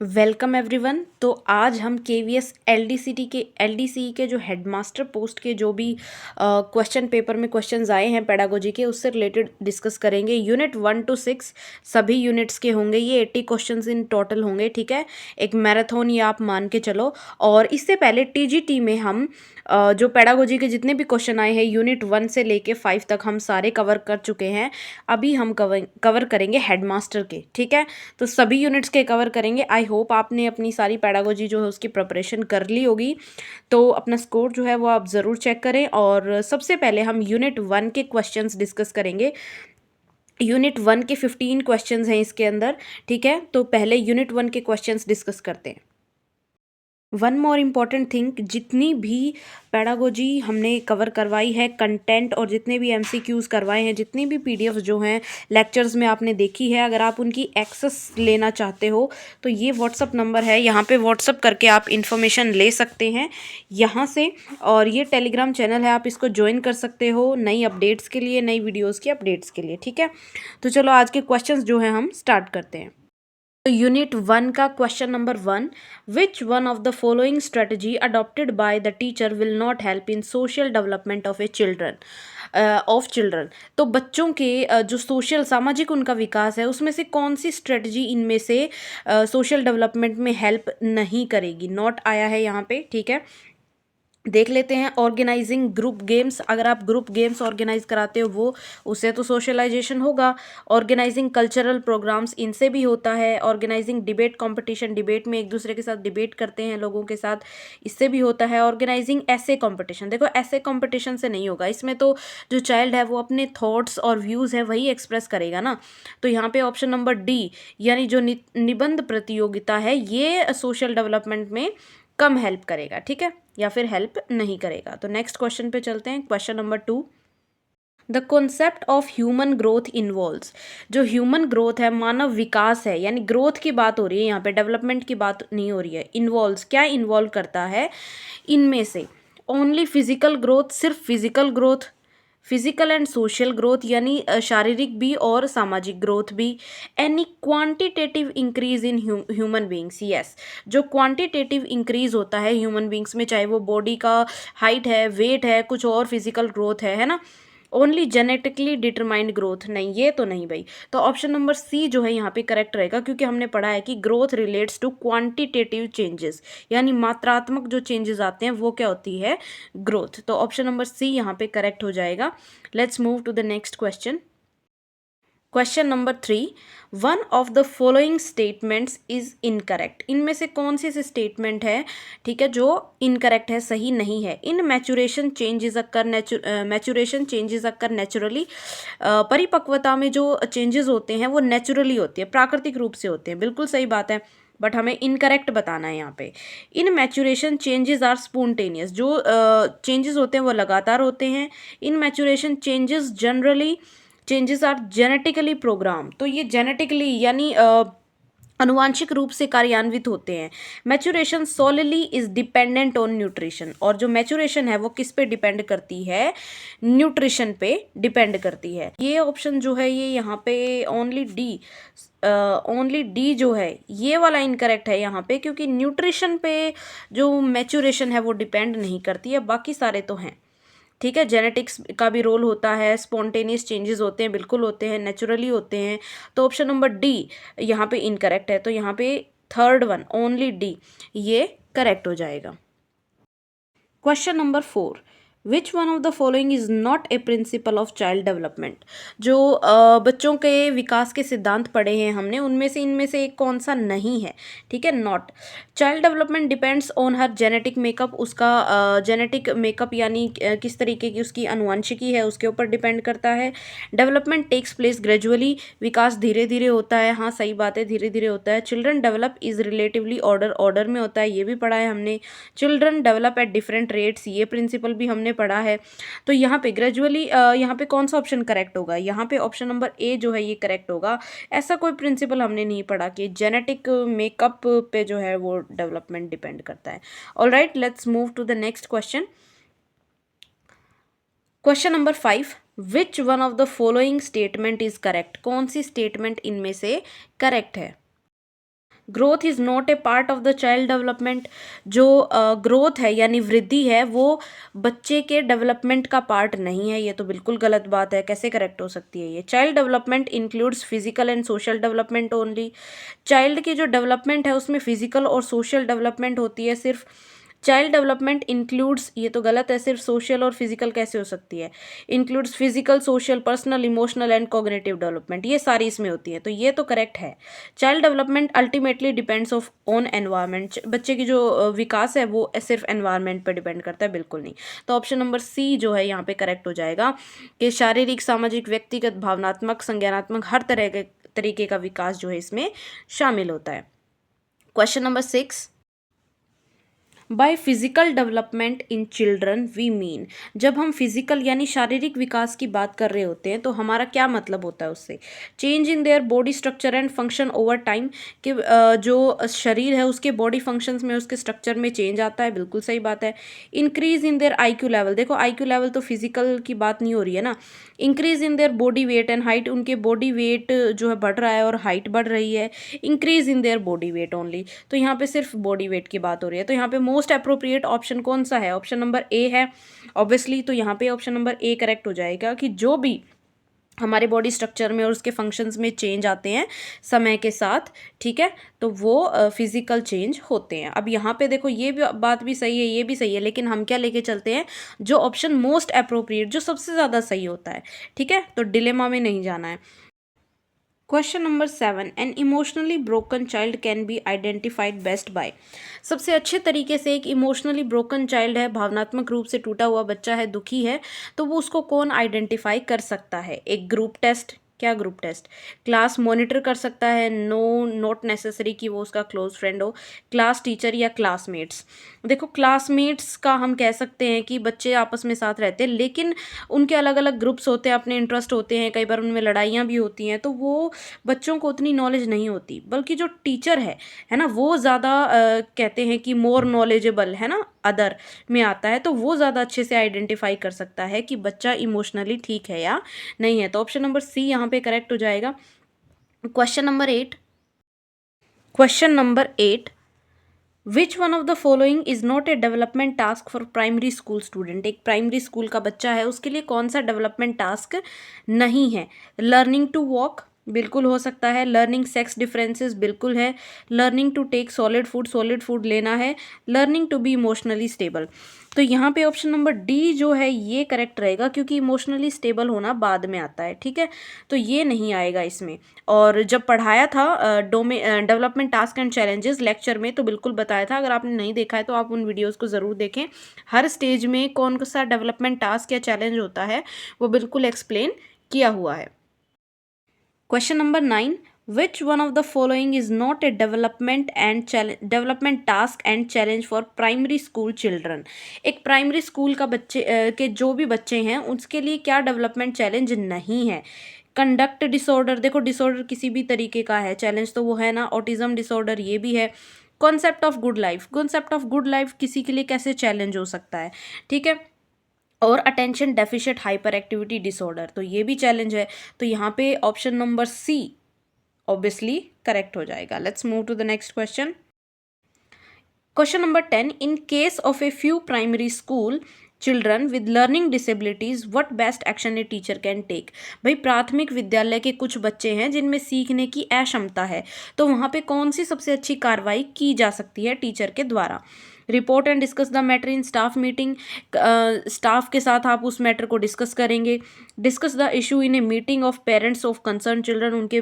Welcome everyone. तो आज हम केवीएस एलडीसी के जो हेडमास्टर पोस्ट के जो भी क्वेश्चन पेपर में क्वेश्चंस आए हैं पेडागोजी के, उससे रिलेटेड डिस्कस करेंगे। यूनिट 1 to 6 सभी यूनिट्स के होंगे। ये 80 क्वेश्चंस इन टोटल होंगे, ठीक है। एक मैराथन ये आप मान के चलो। और इससे पहले टीजीटी में हम जो पेडागोजी के जितने भी क्वेश्चन आए हैं यूनिट 1 से लेके 5 तक हम सारे कवर कर चुके हैं। अभी हम कवर करेंगे हेडमास्टर के, ठीक है। तो सभी यूनिट्स के कवर करेंगे। आई होप आपने अपनी सारी पैडागोजी जो है उसकी प्रिपरेशन कर ली होगी। तो अपना स्कोर जो है वो आप ज़रूर चेक करें। और सबसे पहले हम यूनिट 1 के क्वेश्चंस डिस्कस करेंगे। यूनिट 1 के 15 क्वेश्चंस हैं इसके अंदर, ठीक है। तो पहले यूनिट 1 के क्वेश्चंस डिस्कस करते हैं। वन मोर इम्पॉर्टेंट थिंग, जितनी भी पैडागोजी हमने कवर करवाई है, कंटेंट और जितने भी एमसीक्यूज़ करवाए हैं, जितनी भी पीडीएफ जो हैं लेक्चर्स में आपने देखी है, अगर आप उनकी एक्सेस लेना चाहते हो तो ये व्हाट्सअप नंबर है, यहाँ पे व्हाट्सअप करके आप इन्फॉर्मेशन ले सकते हैं यहाँ से। और ये टेलीग्राम चैनल है, आप इसको ज्वाइन कर सकते हो नई अपडेट्स के लिए, नई वीडियोज़ की अपडेट्स के लिए, ठीक है। तो चलो आज के क्वेश्चंस जो हैं हम स्टार्ट करते हैं। तो यूनिट 1 का question number 1, which one of the following strategy adopted by the teacher will not help in social development of children. तो बच्चों के जो सोशल सामाजिक उनका विकास है उसमें से कौन सी स्ट्रेटजी इनमें से सोशल डेवलपमेंट में हेल्प नहीं करेगी। नॉट आया है यहाँ पे, ठीक है। देख लेते हैं। ऑर्गेनाइजिंग ग्रुप गेम्स, अगर आप ग्रुप गेम्स ऑर्गेनाइज कराते हो वो, उससे तो सोशलाइजेशन होगा। ऑर्गेनाइजिंग कल्चरल प्रोग्राम्स, इनसे भी होता है। ऑर्गेनाइजिंग डिबेट कंपटीशन, डिबेट में एक दूसरे के साथ डिबेट करते हैं लोगों के साथ, इससे भी होता है। ऑर्गेनाइजिंग ऐसे कंपटीशन, देखो ऐसे कंपटीशन से नहीं होगा, इसमें तो जो चाइल्ड है वो अपने थॉट्स और व्यूज़ है वही एक्सप्रेस करेगा ना। तो यहाँ पे ऑप्शन नंबर डी यानी जो निबंध प्रतियोगिता है ये सोशल डेवलपमेंट में कम हेल्प करेगा, ठीक है, या फिर हेल्प नहीं करेगा। तो नेक्स्ट क्वेश्चन पे चलते हैं। Question number 2, the concept of human growth involves. जो ह्यूमन ग्रोथ है, मानव विकास है, यानी ग्रोथ की बात हो रही है यहाँ पे, डेवलपमेंट की बात नहीं हो रही है। इन्वॉल्व्स क्या इन्वॉल्व करता है इनमें से? ओनली फिजिकल ग्रोथ, सिर्फ physical growth, physical and social growth यानी शारीरिक भी और सामाजिक ग्रोथ भी। Any quantitative increase in human beings, yes. जो क्वांटिटेटिव इंक्रीज होता है ह्यूमन बींग्स में, चाहे वो बॉडी का हाइट है, वेट है, कुछ और फिजिकल ग्रोथ है ना। ओनली जेनेटिकली डिटरमाइंड ग्रोथ नहीं, ये तो नहीं भाई। तो ऑप्शन नंबर सी जो है यहाँ पे करेक्ट रहेगा, क्योंकि हमने पढ़ा है कि growth relates to quantitative changes, यानी मात्रात्मक जो चेंजेस आते हैं वो क्या होती है? ग्रोथ। तो ऑप्शन नंबर सी यहाँ पे करेक्ट हो जाएगा। Let's move to the next question. Question number 3, one of the following statements is incorrect. इनमें से कौन सी स्टेटमेंट है, ठीक है, जो इनकरेक्ट है, सही नहीं है? इन मैचुरेशन चेंजेस अक्कर नेचुरली। परिपक्वता में जो चेंजेस होते हैं वो नेचुरली होते हैं, प्राकृतिक रूप से होते हैं, बिल्कुल सही बात है। बट हमें इनकरेक्ट बताना है यहाँ पे। इन मैचुरेशन चेंजेस आर स्पॉन्टेनियस, जो चेंजेस होते हैं वो लगातार होते हैं। इन maturation changes are genetically program, तो ये जेनेटिकली यानी अनुवांशिक रूप से कार्यान्वित होते हैं। Maturation solely is dependent on nutrition, और जो मैचुरेशन है वो किस पे डिपेंड करती है? न्यूट्रिशन पे डिपेंड करती है। ये ऑप्शन जो है ये यहाँ पे ओनली डी जो है ये वाला इनकरेक्ट है यहाँ पे, क्योंकि न्यूट्रिशन पे जो मैचुरेशन है वो डिपेंड नहीं करती है, बाकी सारे तो हैं, ठीक है। जेनेटिक्स का भी रोल होता है, स्पॉन्टेनियस चेंजेस होते हैं, बिल्कुल होते हैं, नेचुरली होते हैं। तो ऑप्शन नंबर डी यहाँ पे इनकरेक्ट है, तो यहाँ पे थर्ड वन ओनली डी ये करेक्ट हो जाएगा। Question number 4, which one of the following is not A principle of child development. जो बच्चों के विकास के सिद्धांत पढ़े हैं हमने, उनमें से इनमें से एक कौन सा नहीं है? ठीक है, not. Child development depends on her genetic makeup, उसका जेनेटिक मेकअप यानी किस तरीके की उसकी अनुवांशिकी है उसके ऊपर डिपेंड करता है। डेवलपमेंट टेक्स प्लेस ग्रेजुअली, विकास धीरे धीरे होता है, हाँ सही बात है, धीरे धीरे होता है। Children develop is relatively order में होता है, ये भी पढ़ा है हमने। Children develop at different rates, ये प्रिंसिपल भी हमने पढ़ा है। तो यहाँ पे ग्रेजुअली, यहाँ पे कौन सा ऑप्शन करेक्ट होगा? यहाँ पे ऑप्शन नंबर ए जो है ये करेक्ट होगा। ऐसा कोई प्रिंसिपल हमने नहीं पढ़ा कि जेनेटिक मेकअप पे जो है वो डेवलपमेंट डिपेंड करता है। Alright, let's move to the next question. Question number 5, which one of the following statement is correct. कौन सी स्टेटमेंट इनमें से करेक्ट है? Growth is not a part of the child development. जो ग्रोथ है यानी वृद्धि है वो बच्चे के डेवलपमेंट का पार्ट नहीं है, ये तो बिल्कुल गलत बात है। कैसे करेक्ट हो सकती है ये? Child development includes physical and social development only. Child की जो डेवलपमेंट है उसमें फिजिकल और सोशल डेवलपमेंट होती है सिर्फ। चाइल्ड डेवलपमेंट इंक्लूड्स, ये तो गलत है, सिर्फ सोशल और फिजिकल कैसे हो सकती है? Includes physical, social, personal, emotional and cognitive development, ये सारी इसमें होती है, तो ये तो करेक्ट है। Child development ultimately depends of on environment. बच्चे की जो विकास है वो सिर्फ एनवायरनमेंट पर डिपेंड करता है, बिल्कुल नहीं। तो ऑप्शन नंबर सी जो है यहाँ पे करेक्ट हो जाएगा कि शारीरिक, सामाजिक, व्यक्तिगत, भावनात्मक, संज्ञानात्मक हर तरह के तरीके का विकास जो है इसमें शामिल होता है। Question number 6, by physical development in children we mean. जब हम फिजिकल यानी शारीरिक विकास की बात कर रहे होते हैं तो हमारा क्या मतलब होता है उससे? Change in their body structure and function over time, कि जो शरीर है उसके बॉडी फंक्शंस में, उसके स्ट्रक्चर में चेंज आता है, बिल्कुल सही बात है। Increase in their IQ level, देखो आईक्यू लेवल तो फिजिकल की बात नहीं हो रही है ना। Increase in their body weight and height, उनके बॉडी वेट जो है बढ़ रहा है और हाइट बढ़ रही है। Increase in their body weight only, तो यहाँ पे सिर्फ बॉडी वेट की बात हो रही है। तो यहाँ पे मोस्ट अप्रोप्रिएट ऑप्शन कौन सा है? ऑप्शन नंबर ए है ऑब्वियसली। तो यहाँ पे ऑप्शन नंबर ए करेक्ट हो जाएगा कि जो भी हमारे बॉडी स्ट्रक्चर में और उसके फंक्शंस में चेंज आते हैं समय के साथ, ठीक है, तो वो फिजिकल चेंज होते हैं। अब यहाँ पे देखो ये भी बात भी सही है, ये भी सही है, लेकिन हम क्या लेके चलते हैं? जो ऑप्शन मोस्ट अप्रोप्रिएट, जो सबसे ज़्यादा सही होता है, ठीक है, तो डिलेमा में नहीं जाना है। Question number 7, an emotionally broken child can be identified best by. सबसे अच्छे तरीके से एक इमोशनली ब्रोकन चाइल्ड है, भावनात्मक रूप से टूटा हुआ बच्चा है, दुखी है, तो वो उसको कौन आइडेंटिफाई कर सकता है? एक ग्रुप टेस्ट, क्या ग्रुप टेस्ट? क्लास मॉनिटर कर सकता है, नो नॉट नेसेसरी कि वो उसका क्लोज फ्रेंड हो, क्लास टीचर या क्लासमेट्स। देखो क्लासमेट्स का हम कह सकते हैं कि बच्चे आपस में साथ रहते हैं, लेकिन उनके अलग अलग ग्रुप्स होते हैं, अपने इंटरेस्ट होते हैं, कई बार उनमें लड़ाइयाँ भी होती हैं, तो वो बच्चों को उतनी नॉलेज नहीं होती। बल्कि जो टीचर है ना, वो ज़्यादा कहते हैं कि मोर नॉलेजेबल है ना, अदर में आता है, तो वो ज़्यादा अच्छे से आइडेंटिफाई कर सकता है कि बच्चा इमोशनली ठीक है या नहीं है। तो ऑप्शन नंबर सी यहाँ पे करेक्ट हो जाएगा। Question number 8, question number 8, which one of the following is not A development task for primary school student. एक प्राइमरी स्कूल का बच्चा है, उसके लिए कौन सा डेवलपमेंट टास्क नहीं है? लर्निंग टू वॉक, बिल्कुल हो सकता है। लर्निंग सेक्स डिफरेंसेस, बिल्कुल है। Learning to take solid food लेना है। Learning to be emotionally stable, तो यहाँ पे ऑप्शन नंबर डी जो है ये करेक्ट रहेगा, क्योंकि इमोशनली स्टेबल होना बाद में आता है, ठीक है, तो ये नहीं आएगा इसमें। और जब पढ़ाया था development task and challenges lecture में, तो बिल्कुल बताया था। अगर आपने नहीं देखा है तो आप उन वीडियोस को ज़रूर देखें। हर स्टेज में कौन सा डेवलपमेंट टास्क या चैलेंज होता है वो बिल्कुल एक्सप्लेन किया हुआ है। Question number 9, which one of the following is not A development task and challenge for primary school children. एक प्राइमरी स्कूल का बच्चे के जो भी बच्चे हैं उसके लिए क्या डेवलपमेंट चैलेंज नहीं है? कंडक्ट डिसऑर्डर, देखो डिसऑर्डर किसी भी तरीके का है, चैलेंज तो वो है ना। ऑटिज्म डिसऑर्डर ये भी है। Concept of good life, concept of good life किसी के लिए कैसे चैलेंज हो सकता है, ठीक है। और attention deficit hyperactivity disorder, तो ये भी चैलेंज है। तो यहाँ पे option number C obviously correct हो जाएगा। Let's move to the next question. Question number 10, in case of a few primary school children with learning disabilities what best action a teacher can take. भाई प्राथमिक विद्यालय के कुछ बच्चे हैं जिनमें सीखने की अक्षमता है, तो वहाँ पे कौन सी सबसे अच्छी कार्रवाई की जा सकती है टीचर के द्वारा? Report and discuss the matter in staff meeting, staff के साथ आप उस मैटर को डिस्कस करेंगे। Discuss the issue in a meeting of parents of concern children, उनके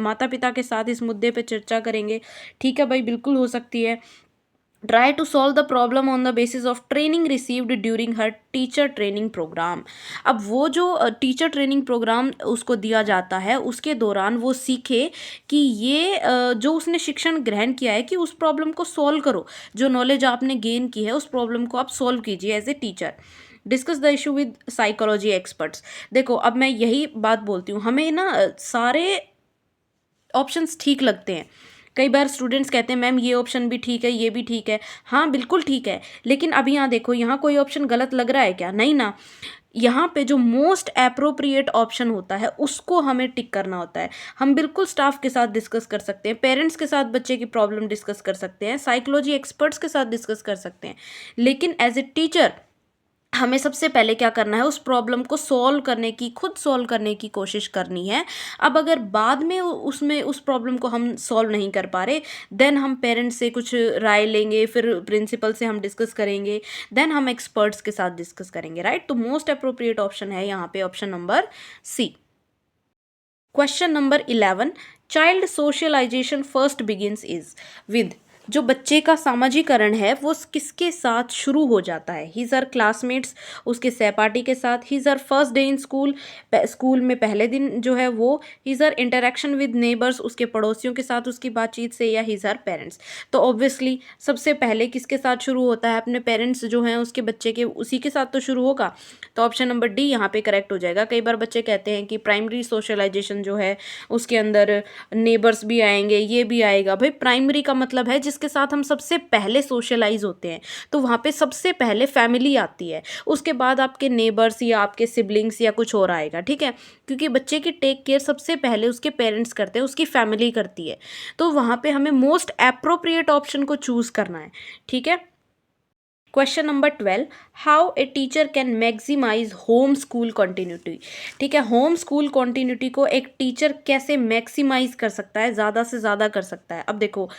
माता पिता के साथ इस मुद्दे पे चर्चा करेंगे, ठीक है भाई, बिल्कुल हो सकती है। Try to solve the problem on the basis of training received during her teacher training programme. अब वो जो टीचर ट्रेनिंग प्रोग्राम उसको दिया जाता है उसके दौरान वो सीखे कि ये जो उसने शिक्षण ग्रहण किया है कि उस प्रॉब्लम को सॉल्व करो, जो नॉलेज आपने गेन की है उस प्रॉब्लम को आप सॉल्व कीजिए as a teacher. Discuss the issue with psychology experts, देखो अब मैं यही बात बोलती हूँ, हमें ना सारे ऑप्शंस ठीक लगते हैं। कई बार स्टूडेंट्स कहते हैं मैम ये ऑप्शन भी ठीक है, ये भी ठीक है, हाँ बिल्कुल ठीक है, लेकिन अब यहाँ देखो यहाँ कोई ऑप्शन गलत लग रहा है क्या? नहीं ना। यहाँ पे जो मोस्ट एप्रोप्रिएट ऑप्शन होता है उसको हमें टिक करना होता है। हम बिल्कुल स्टाफ के साथ डिस्कस कर सकते हैं, पेरेंट्स के साथ बच्चे की प्रॉब्लम डिस्कस कर सकते हैं, साइकोलॉजी एक्सपर्ट्स के साथ डिस्कस कर सकते हैं, लेकिन एज ए टीचर हमें सबसे पहले क्या करना है, उस प्रॉब्लम को खुद सॉल्व करने की कोशिश करनी है। अब अगर बाद में उसमें उस प्रॉब्लम को हम सॉल्व नहीं कर पा रहे, देन हम पेरेंट्स से कुछ राय लेंगे, फिर प्रिंसिपल से हम डिस्कस करेंगे, देन हम एक्सपर्ट्स के साथ डिस्कस करेंगे, राइट। तो मोस्ट अप्रोप्रिएट ऑप्शन है यहाँ पे option number C. Question number 11, child socialisation first begins is with. जो बच्चे का सामाजिकरण है वो किसके साथ शुरू हो जाता है? हिज आर क्लासमेट्स, उसके सहपाठी के साथ, his or first day in school, school में पहले दिन जो है वो, his or interaction with neighbours, उसके पड़ोसियों के साथ उसकी बातचीत से, या हिज आर पेरेंट्स। तो ऑब्वियसली सबसे पहले किसके साथ शुरू होता है? अपने पेरेंट्स जो हैं उसके बच्चे के, उसी के साथ तो शुरू होगा। तो ऑप्शन नंबर डी यहाँ पे करेक्ट हो जाएगा। कई बार बच्चे कहते हैं कि प्राइमरी सोशलाइजेशन जो है उसके अंदर नेबर्स भी आएंगे, ये भी आएगा। भाई प्राइमरी का मतलब है जिसके साथ हम सबसे पहले सोशलाइज होते हैं, तो वहाँ पे सबसे पहले फैमिली आती है, उसके बाद आपके नेबर्स या आपके सिबलिंग्स या कुछ और आएगा, ठीक है। क्योंकि बच्चे की टेक केयर सबसे पहले उसके पेरेंट्स करते हैं, उसकी फैमिली करती है। तो वहाँ पे हमें मोस्ट एप्रोप्रिएट ऑप्शन को चूज करना है, ठीक है। Question number 12, how a teacher can maximise home school continuity. ठीक है, होम स्कूल कॉन्टिन्यूटी को एक टीचर कैसे मैक्सिमाइज कर सकता है, ज़्यादा से ज़्यादा कर सकता है। अब देखो,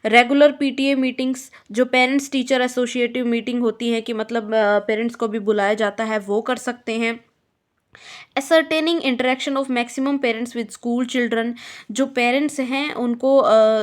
रेगुलर पीटीए मीटिंग्स, जो पेरेंट्स टीचर एसोसिएटिव मीटिंग होती है कि मतलब पेरेंट्स को भी बुलाया जाता है, वो कर सकते हैं। Ascertaining interaction of maximum parents with school children, जो पेरेंट्स हैं उनको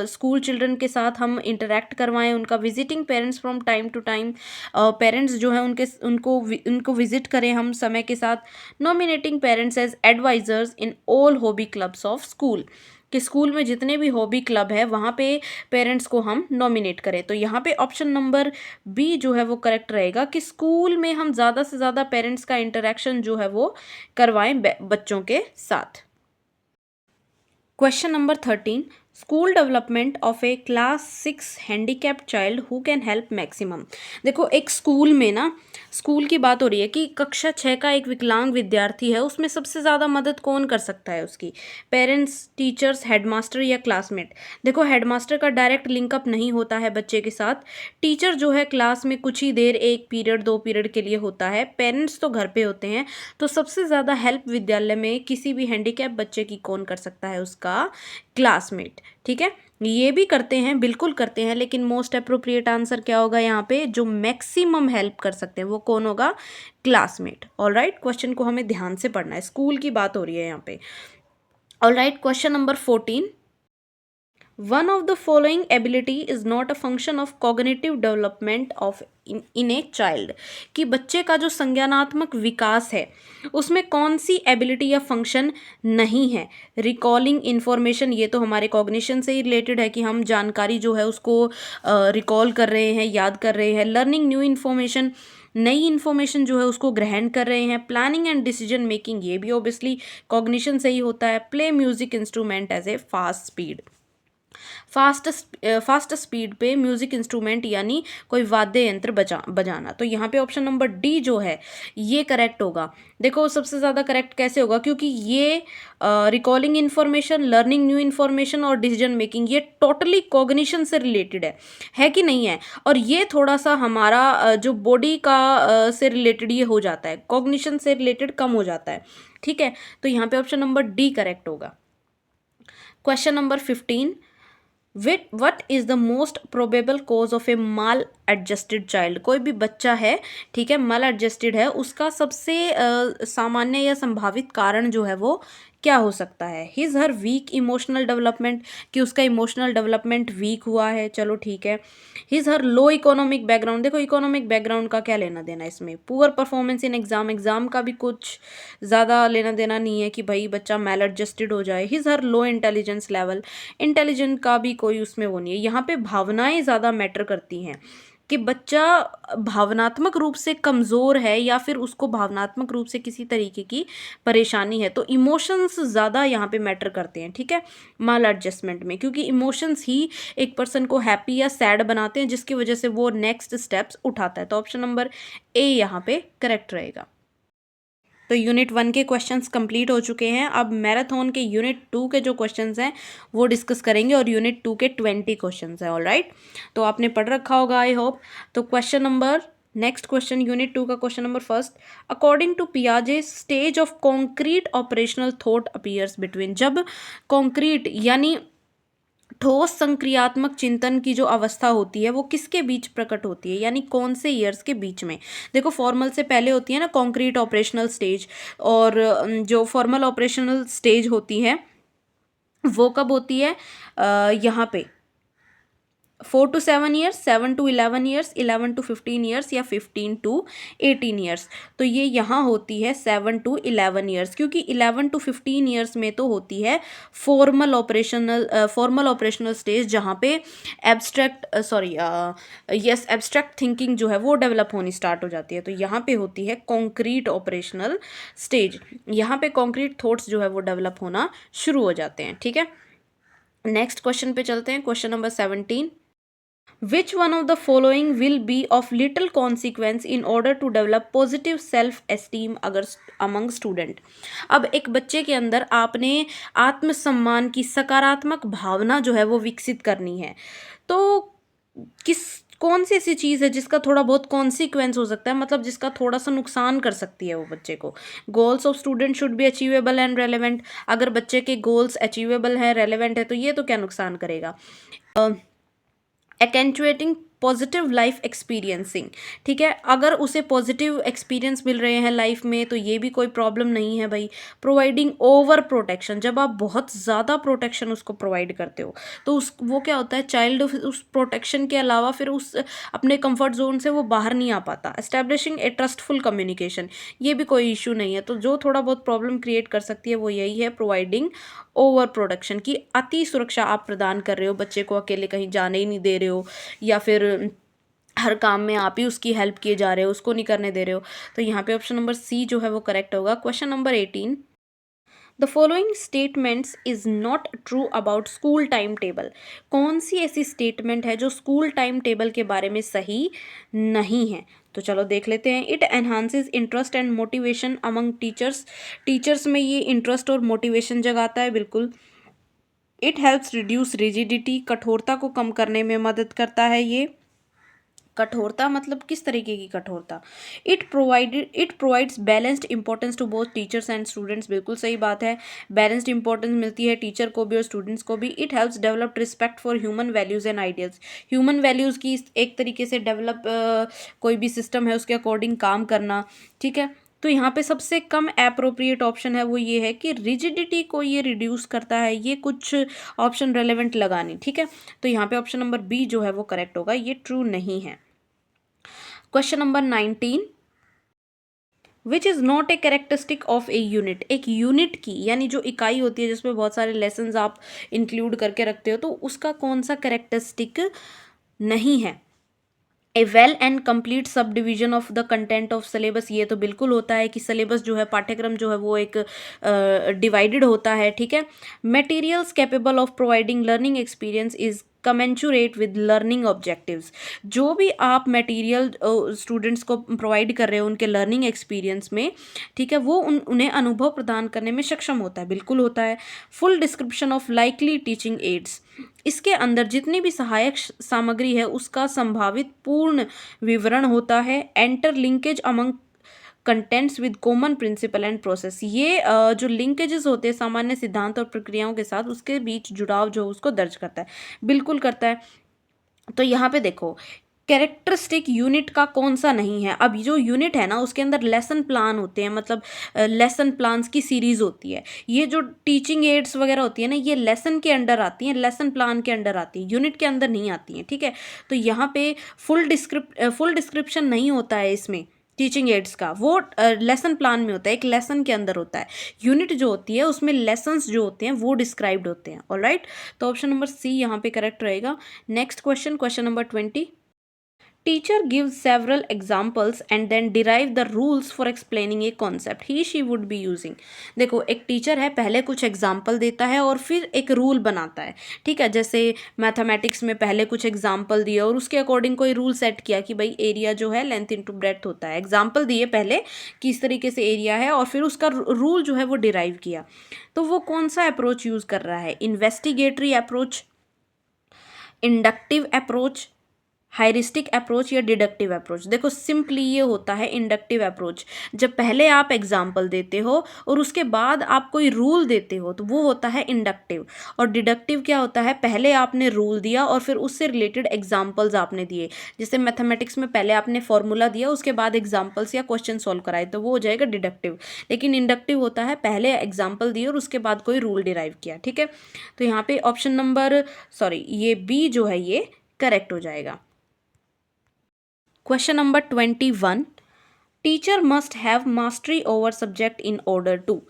स्कूल चिल्ड्रन के साथ हम इंटरेक्ट करवाएं, उनका visiting parents from time to time, parents जो हैं उनको विजिट करें हम समय के साथ। Nominating parents as advisers in all hobby clubs of school, कि स्कूल में जितने भी हॉबी क्लब है वहाँ पे पेरेंट्स को हम नॉमिनेट करें। तो यहाँ पे ऑप्शन नंबर बी जो है वो करेक्ट रहेगा, कि स्कूल में हम ज़्यादा से ज़्यादा पेरेंट्स का इंटरेक्शन जो है वो करवाएं बच्चों के साथ। Question number 13, school development of A class 6 handicapped child who can help maximum. देखो, एक स्कूल में ना, स्कूल की बात हो रही है कि कक्षा 6 का एक विकलांग विद्यार्थी है, उसमें सबसे ज़्यादा मदद कौन कर सकता है? उसकी पेरेंट्स, टीचर्स, हेडमास्टर या क्लासमेट। देखो, हेडमास्टर का डायरेक्ट लिंकअप नहीं होता है बच्चे के साथ। टीचर जो है क्लास में कुछ ही देर, 1 पीरियड 2 पीरियड के लिए होता है। पेरेंट्स तो घर पे होते हैं। तो सबसे ज़्यादा हेल्प विद्यालय में किसी भी हैंडीकैप बच्चे की कौन कर सकता है? उसका क्लासमेट, ठीक है। ये भी करते हैं, बिल्कुल करते हैं, लेकिन मोस्ट अप्रोप्रिएट आंसर क्या होगा यहाँ पे? जो मैक्सिमम हेल्प कर सकते हैं वो कौन होगा? क्लासमेट। ऑलराइट, क्वेश्चन को हमें ध्यान से पढ़ना है, स्कूल की बात हो रही है यहाँ पे। Alright, question number 14, one of the following ability is not a function of cognitive development of in a child, कि बच्चे का जो संज्ञानात्मक विकास है उसमें कौन सी एबिलिटी या फंक्शन नहीं है? रिकॉलिंग इन्फॉर्मेशन, ये तो हमारे कॉग्निशन से ही रिलेटेड है कि हम जानकारी जो है उसको रिकॉल कर रहे हैं, याद कर रहे हैं। लर्निंग न्यू इन्फॉर्मेशन, नई इन्फॉर्मेशन जो है उसको ग्रहण कर रहे हैं। प्लानिंग एंड डिसीजन मेकिंग, ये भी ऑब्वियसली कॉग्निशन से ही होता है। Play music instrument as a fast speed, fast speed पे म्यूजिक इंस्ट्रूमेंट यानी कोई वाद्य यंत्र बजाना। तो यहाँ पे ऑप्शन नंबर डी जो है ये करेक्ट होगा। देखो, सबसे ज़्यादा करेक्ट कैसे होगा? क्योंकि ये recalling information, learning new information और डिसीजन मेकिंग, ये टोटली कॉग्निशन से रिलेटेड है कि नहीं है? और ये थोड़ा सा हमारा जो बॉडी का से रिलेटेड ये हो जाता है, कॉग्निशन से रिलेटेड कम हो जाता है, ठीक है। तो यहाँ पे ऑप्शन नंबर डी करेक्ट होगा। Question number 15, what is the most probable cause of a maladjusted child. कोई भी बच्चा है, ठीक है, माल एडजस्टेड है, उसका सबसे सामान्य या संभावित कारण जो है वो क्या हो सकता है? His her weak emotional development, कि उसका इमोशनल डेवलपमेंट वीक हुआ है, चलो ठीक है। हिज हर लो इकोनॉमिक बैकग्राउंड, देखो इकोनॉमिक बैकग्राउंड का क्या लेना देना इसमें। Poor performance in exam, exam का भी कुछ ज़्यादा लेना देना नहीं है कि भाई बच्चा मैल एडजस्टेड हो जाए। हिज हर लो इंटेलिजेंस लेवल, इंटेलिजेंट का भी कोई उसमें वो नहीं है। यहाँ पे भावनाएं ज़्यादा मैटर करती हैं, कि बच्चा भावनात्मक रूप से कमज़ोर है या फिर उसको भावनात्मक रूप से किसी तरीके की परेशानी है। तो इमोशंस ज़्यादा यहाँ पे मैटर करते हैं, ठीक है, माल एडजस्टमेंट में, क्योंकि इमोशंस ही एक पर्सन को हैप्पी या सैड बनाते हैं, जिसकी वजह से वो नेक्स्ट स्टेप्स उठाता है। तो ऑप्शन नंबर ए यहाँ पे करेक्ट रहेगा। तो यूनिट 1 के क्वेश्चंस कंप्लीट हो चुके हैं। अब मैराथन के यूनिट 2 के जो क्वेश्चंस हैं वो डिस्कस करेंगे और यूनिट 2 के 20 क्वेश्चंस हैं। ऑलराइट, तो आपने पढ़ रखा होगा आई होप। तो नेक्स्ट क्वेश्चन यूनिट 2 का question number first, according to पियाजे stage of concrete operational thought appears between, जब कॉन्क्रीट यानी ठोस संक्रियात्मक चिंतन की जो अवस्था होती है वो किसके बीच प्रकट होती है, यानी कौन से ईयर्स के बीच में। देखो फॉर्मल से पहले होती है ना कॉन्क्रीट ऑपरेशनल स्टेज, और जो फॉर्मल ऑपरेशनल स्टेज होती है वो कब होती है, यहाँ पे 4 to 7 years, 7 to 11 years, 11 to 15 years या 15 to 18 ईयर्स। तो ये यहाँ होती है 7 to 11 ईयर्स, क्योंकि 11 to 15 ईयर्स में तो होती है फॉर्मल ऑपरेशनल स्टेज, जहाँ पे एब्स्ट्रैक्ट थिंकिंग जो है वो डेवलप होनी स्टार्ट हो जाती है। तो यहाँ पे होती है कॉन्क्रीट ऑपरेशनल स्टेज, यहाँ पे कॉन्क्रीट थॉट्स जो है वो डेवलप होना शुरू हो जाते हैं। ठीक है, नेक्स्ट क्वेश्चन पे चलते हैं। Question number 17, Which one of the following will be of little consequence in order to develop positive self-esteem among student? अब एक बच्चे के अंदर आपने आत्मसम्मान की सकारात्मक भावना जो है वो विकसित करनी है, तो कौन सी ऐसी चीज़ है जिसका थोड़ा बहुत कॉन्सिक्वेंस हो सकता है, मतलब जिसका थोड़ा सा नुकसान कर सकती है वो बच्चे को। Goals of student should be achievable and relevant, अगर बच्चे के गोल्स अचीवेबल है, रेलेवेंट है, तो ये तो क्या नुकसान करेगा। एक्सेंचुएटिंग पॉजिटिव लाइफ एक्सपीरियंसिंग, ठीक है, अगर उसे पॉजिटिव एक्सपीरियंस मिल रहे हैं लाइफ में तो ये भी कोई प्रॉब्लम नहीं है भाई। प्रोवाइडिंग ओवर प्रोटेक्शन, जब आप बहुत ज़्यादा प्रोटेक्शन उसको प्रोवाइड करते हो तो वो क्या होता है, चाइल्ड उस प्रोटेक्शन के अलावा फिर उस अपने कंफर्ट जोन से वो बाहर नहीं आ पाता। एस्टैब्लिशिंग ए ट्रस्टफुल कम्युनिकेशन, ये भी कोई इशू नहीं है। तो जो थोड़ा बहुत प्रॉब्लम क्रिएट कर सकती है वो यही है, प्रोवाइडिंग ओवर प्रोटेक्शन की अति सुरक्षा आप प्रदान कर रहे हो, बच्चे को अकेले कहीं जाने ही नहीं दे रहे हो, या फिर हर काम में आप ही उसकी हेल्प किए जा रहे हो, उसको नहीं करने दे रहे हो। तो यहाँ पे ऑप्शन नंबर सी जो है वो करेक्ट होगा। Question number 18, the following statements is not true about school time table, कौन सी ऐसी स्टेटमेंट है जो स्कूल टाइम टेबल के बारे में सही नहीं है। तो चलो देख लेते हैं। It enhances interest and motivation among teachers, teachers में ये इंटरेस्ट और मोटिवेशन जगाता है, बिल्कुल। इट हेल्प्स रिड्यूस रिजिडिटी, कठोरता को कम करने में मदद करता है ये। कठोरता मतलब किस तरीके की कठोरता। It provides balanced importance to both teachers and students, बिल्कुल सही बात है, बैलेंस्ड इंपॉर्टेंस मिलती है टीचर को भी और स्टूडेंट्स को भी। It helps develop respect for human values and ideals, human values की एक तरीके से डेवलप कोई भी सिस्टम है उसके अकॉर्डिंग काम करना। ठीक है, तो यहाँ पे सबसे कम अप्रोप्रिएट ऑप्शन है वो ये है कि रिजिडिटी को ये रिड्यूस करता है, ये कुछ ऑप्शन रेलेवेंट लगानी। ठीक है, तो यहाँ पे ऑप्शन नंबर बी जो है वो करेक्ट होगा, ये ट्रू नहीं है। Question number 19, which is not a characteristic of a unit, एक यूनिट की यानी जो इकाई होती है जिसमें बहुत सारे लेसन्स आप इंक्लूड करके रखते हो, तो उसका कौन सा कैरेक्टरिस्टिक नहीं है। A well and complete subdivision of the content of syllabus, ये तो बिल्कुल होता है कि सिलेबस जो है, पाठ्यक्रम जो है वो एक डिवाइडेड होता है। ठीक है, materials capable of providing learning experience is commensurate with learning objectives, जो भी आप मटेरियल स्टूडेंट्स को प्रोवाइड कर रहे हो उनके लर्निंग एक्सपीरियंस में, ठीक है, वो उन्हें अनुभव प्रदान करने में सक्षम होता है, बिल्कुल होता है। Full description of likely teaching ads, इसके अंदर जितनी भी सहायक सामग्री है उसका संभावित पूर्ण विवरण होता है। Interlinkage among contents with common principle and process, ये जो लिंकेजेस होते हैं सामान्य सिद्धांत और प्रक्रियाओं के साथ, उसके बीच जुड़ाव जो उसको दर्ज करता है, बिल्कुल करता है। तो यहाँ पे देखो कैरेक्टरिस्टिक यूनिट का कौन सा नहीं है। अब जो यूनिट है ना उसके अंदर लेसन प्लान होते हैं, मतलब लेसन प्लान्स की सीरीज़ होती है। ये जो टीचिंग एड्स वगैरह होती है ना, ये लेसन के अंडर आती हैं, लेसन प्लान के अंडर आती हैं, यूनिट के अंदर नहीं आती हैं। ठीक है, तो यहाँ पे फुल डिस्क्रिप्शन नहीं होता है इसमें टीचिंग एड्स का, वो लेसन प्लान में होता है, एक लेसन के अंदर होता है। यूनिट जो होती है उसमें लेसन्स जो होते हैं वो डिस्क्राइब्ड होते हैं। ऑलराइट, तो ऑप्शन नंबर सी यहाँ पे करेक्ट रहेगा। Next question, question number 20, teacher gives several examples and then derive the rules for explaining a concept he she would be using. देखो एक टीचर है, पहले कुछ एग्जाम्पल देता है और फिर एक रूल बनाता है, ठीक है। जैसे मैथमेटिक्स में पहले कुछ एग्जाम्पल दिए और उसके अकॉर्डिंग कोई रूल सेट किया कि भाई एरिया जो है लेंथ इंटू ब्रेड्थ होता है। एग्जाम्पल दिए पहले किस तरीके से एरिया है और फिर उसका रूल जो है वो डिराइव किया। तो वो कौन सा अप्रोच यूज़ कर रहा है? इन्वेस्टिगेटरी अप्रोच, इंडक्टिव अप्रोच, हायरिस्टिक अप्रोच या डिडक्टिव अप्रोच। देखो सिंपली ये होता है इंडक्टिव अप्रोच। जब पहले आप एग्जाम्पल देते हो और उसके बाद आप कोई रूल देते हो तो वो होता है इंडक्टिव। और डिडक्टिव क्या होता है? पहले आपने रूल दिया और फिर उससे रिलेटेड एग्जाम्पल्स आपने दिए। जैसे मैथमेटिक्स में पहले आपने फॉर्मूला दिया, उसके बाद एग्जाम्पल्स या क्वेश्चन सॉल्व कराए, तो वो हो जाएगा डिडक्टिव। लेकिन इंडक्टिव होता है पहले एग्जाम्पल दिए और उसके बाद कोई रूल डिराइव किया, ठीक है। तो यहाँ पे ऑप्शन नंबर ये बी जो है ये करेक्ट हो जाएगा। Question number 21, teacher must have mastery over subject in order to.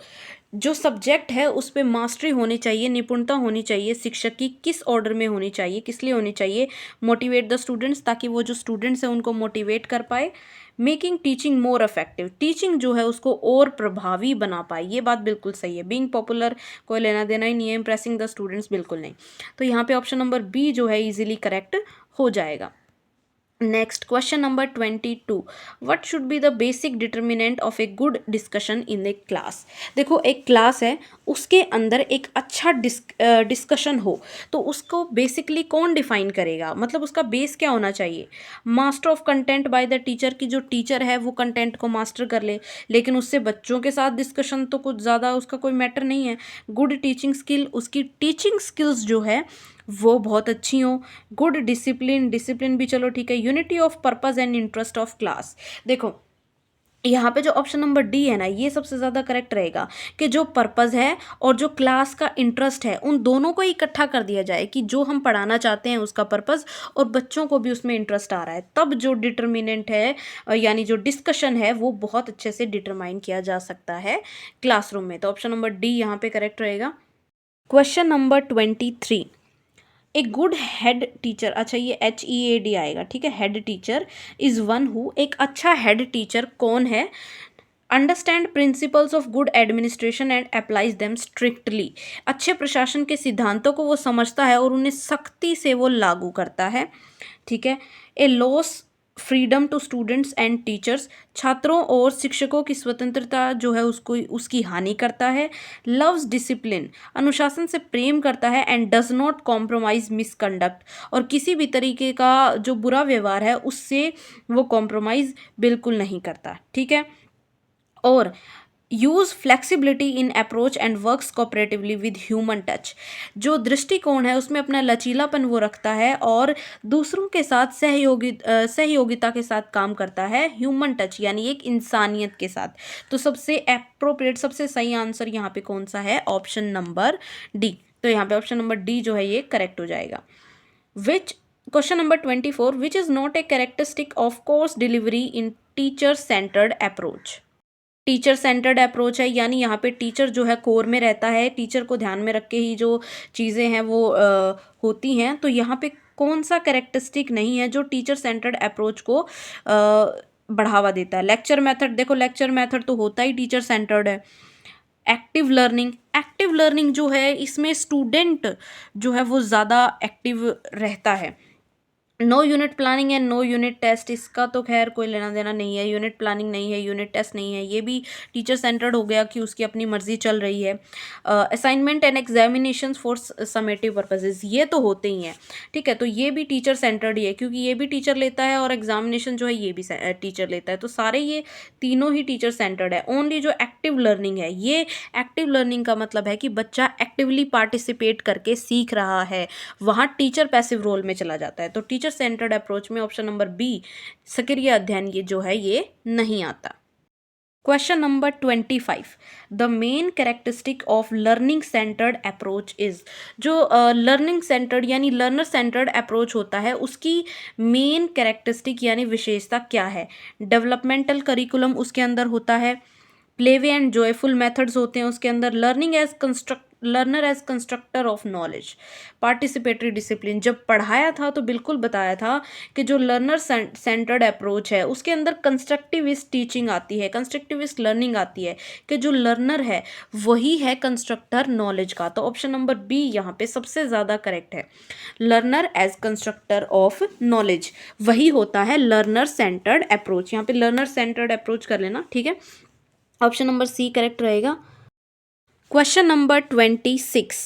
जो सब्जेक्ट है उस पर मास्टरी होनी चाहिए, निपुणता होनी चाहिए शिक्षक की। किस ऑर्डर में होनी चाहिए, किस लिए होनी चाहिए? मोटिवेट द स्टूडेंट्स, ताकि वो जो स्टूडेंट्स हैं उनको मोटिवेट कर पाए। Making teaching more effective, teaching जो है उसको और प्रभावी बना पाए, ये बात बिल्कुल सही है। बीइंग पॉपुलर कोई लेना देना ही नहीं है, इंप्रेसिंग द स्टूडेंट्स बिल्कुल नहीं। तो यहाँ पे ऑप्शन नंबर बी जो है इजीली करेक्ट हो जाएगा। Next question number 22, what should be the basic determinant of a good discussion in A class. देखो एक क्लास है, उसके अंदर एक अच्छा डिस्कशन हो तो उसको बेसिकली कौन डिफाइन करेगा? मतलब उसका बेस क्या होना चाहिए? Master of content by the teacher, की जो टीचर है वो कंटेंट को मास्टर कर ले, लेकिन उससे बच्चों के साथ डिस्कशन तो कुछ ज़्यादा उसका कोई मैटर नहीं है। गुड टीचिंग स्किल, उसकी टीचिंग स्किल्स जो है वो बहुत अच्छी हो। गुड डिसिप्लिन, डिसिप्लिन भी चलो ठीक है। Unity of purpose and interest of class. देखो यहाँ पे जो ऑप्शन नंबर डी है ना, ये सबसे ज़्यादा करेक्ट रहेगा कि जो पर्पस है और जो क्लास का इंटरेस्ट है उन दोनों को इकट्ठा कर दिया जाए, कि जो हम पढ़ाना चाहते हैं उसका पर्पस और बच्चों को भी उसमें इंटरेस्ट आ रहा है, तब जो डिटर्मिनेंट है यानी जो डिस्कशन है वो बहुत अच्छे से डिटरमाइन किया जा सकता है क्लासरूम में। तो ऑप्शन नंबर डी यहाँ पे करेक्ट रहेगा। Question number 23, a good head teacher, अच्छा ये HEAD आएगा, ठीक है। Head teacher is one who, एक अच्छा हेड टीचर कौन है? Understand principles of good administration and applies them strictly, अच्छे प्रशासन के सिद्धांतों को वो समझता है और उन्हें सख्ती से वो लागू करता है, ठीक है। A loss freedom to students and teachers, छात्रों और शिक्षकों की स्वतंत्रता जो है उसको उसकी हानि करता है। लव्स डिसिप्लिन, अनुशासन से प्रेम करता है। And does not compromise misconduct, और किसी भी तरीके का जो बुरा व्यवहार है उससे वो कॉम्प्रोमाइज़ बिल्कुल नहीं करता, ठीक है। और use flexibility in approach and works cooperatively with human touch, जो दृष्टिकोण है उसमें अपना लचीलापन वो रखता है और दूसरों के साथ सहयोगिता के साथ काम करता है, ह्यूमन टच यानी एक इंसानियत के साथ। तो सबसे एप्रोप्रिएट, सबसे सही आंसर यहाँ पे कौन सा है? Option number D. तो यहाँ पे ऑप्शन नंबर डी जो है ये करेक्ट हो जाएगा। Question number 24, which is not a characteristic of course delivery in teacher centred approach. Teacher centred approach है, यानी यहाँ पे टीचर जो है कोर में रहता है, टीचर को ध्यान में रख के ही जो चीज़ें हैं वो होती हैं। तो यहाँ पे कौन सा कैरेक्टरिस्टिक नहीं है जो टीचर सेंटर्ड अप्रोच को बढ़ावा देता है? लेक्चर मेथड, देखो लेक्चर मेथड तो होता ही टीचर सेंटर्ड है। एक्टिव लर्निंग, एक्टिव लर्निंग जो है इसमें स्टूडेंट जो है वो ज़्यादा एक्टिव रहता है। No unit planning and no unit test, इसका तो खैर कोई लेना देना नहीं है। यूनिट प्लानिंग नहीं है, यूनिट टेस्ट नहीं है, ये भी टीचर सेंटर्ड हो गया कि उसकी अपनी मर्जी चल रही है। Assignment and examinations for summative purposes, ये तो होते ही हैं, ठीक है। तो ये भी टीचर सेंटर्ड ही है क्योंकि ये भी टीचर लेता है और एग्जामिनेशन जो है ये भी टीचर लेता है। तो सारे ये तीनों ही टीचर सेंटर्ड है। ओनली जो एक्टिव लर्निंग है, ये एक्टिव लर्निंग का मतलब है कि बच्चा एक्टिवली पार्टिसिपेट करके सीख रहा है, वहाँ टीचर पैसिव रोल में चला जाता है। तो टीचर सेंटर्ड अप्रोच में ऑप्शन नंबर बी सक्रिय अध्ययन ये जो है ये नहीं आता। Question number 25, the main characteristic of learning centred approach is, जो लर्निंग सेंटर्ड यानी लर्नर सेंटर्ड अप्रोच होता है उसकी मेन कैरेक्टरिस्टिक यानी विशेषता क्या है? डेवलपमेंटल करिकुलम उसके अंदर होता है, प्लेवे एंड जॉयफुल मेथड्स होते हैं उसके अंदर, learning as learner as constructor of knowledge. Participatory discipline जब पढ़ाया था तो बिल्कुल बताया था कि जो लर्नर सेंटर्ड अप्रोच है उसके अंदर कंस्ट्रक्टिविस्ट टीचिंग आती है, कंस्ट्रक्टिविस्ट लर्निंग आती है कि जो लर्नर है वही है कंस्ट्रक्टर नॉलेज का। तो ऑप्शन नंबर बी यहाँ पे सबसे ज़्यादा करेक्ट है। Learner as constructor of knowledge वही होता है लर्नर सेंटर्ड अप्रोच। यहाँ पे लर्नर सेंटर्ड अप्रोच कर लेना, ठीक है। ऑप्शन नंबर सी करेक्ट रहेगा। Question number 26,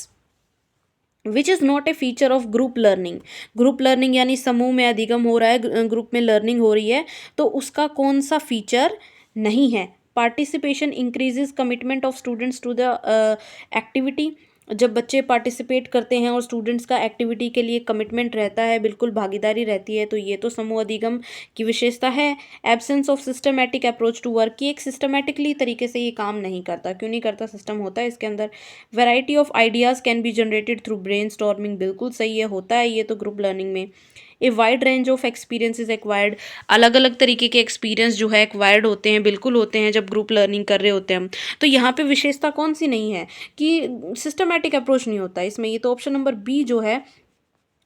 which is not A feature of group learning. Group learning यानी समूह में अधिगम हो रहा है, ग्रुप में लर्निंग हो रही है, तो उसका कौन सा फीचर नहीं है। Participation increases commitment of students to the activity. जब बच्चे पार्टिसिपेट करते हैं और स्टूडेंट्स का एक्टिविटी के लिए कमिटमेंट रहता है, बिल्कुल भागीदारी रहती है, तो ये तो समूह अधिगम की विशेषता है। Absence of systematic approach to work, कि एक सिस्टमैटिकली तरीके से ये काम नहीं करता। क्यों नहीं करता, सिस्टम होता है इसके अंदर। Variety of ideas can be generated through brain storming, बिल्कुल सही है, होता है ये तो ग्रुप लर्निंग में। A wide range of experiences acquired, अलग अलग तरीके के एक्सपीरियंस जो है एक्वायर्ड होते हैं, बिल्कुल होते हैं जब ग्रुप लर्निंग कर रहे होते हैं हम। तो यहाँ पे विशेषता कौन सी नहीं है कि सिस्टमैटिक अप्रोच नहीं होता इसमें, ये तो ऑप्शन नंबर बी जो है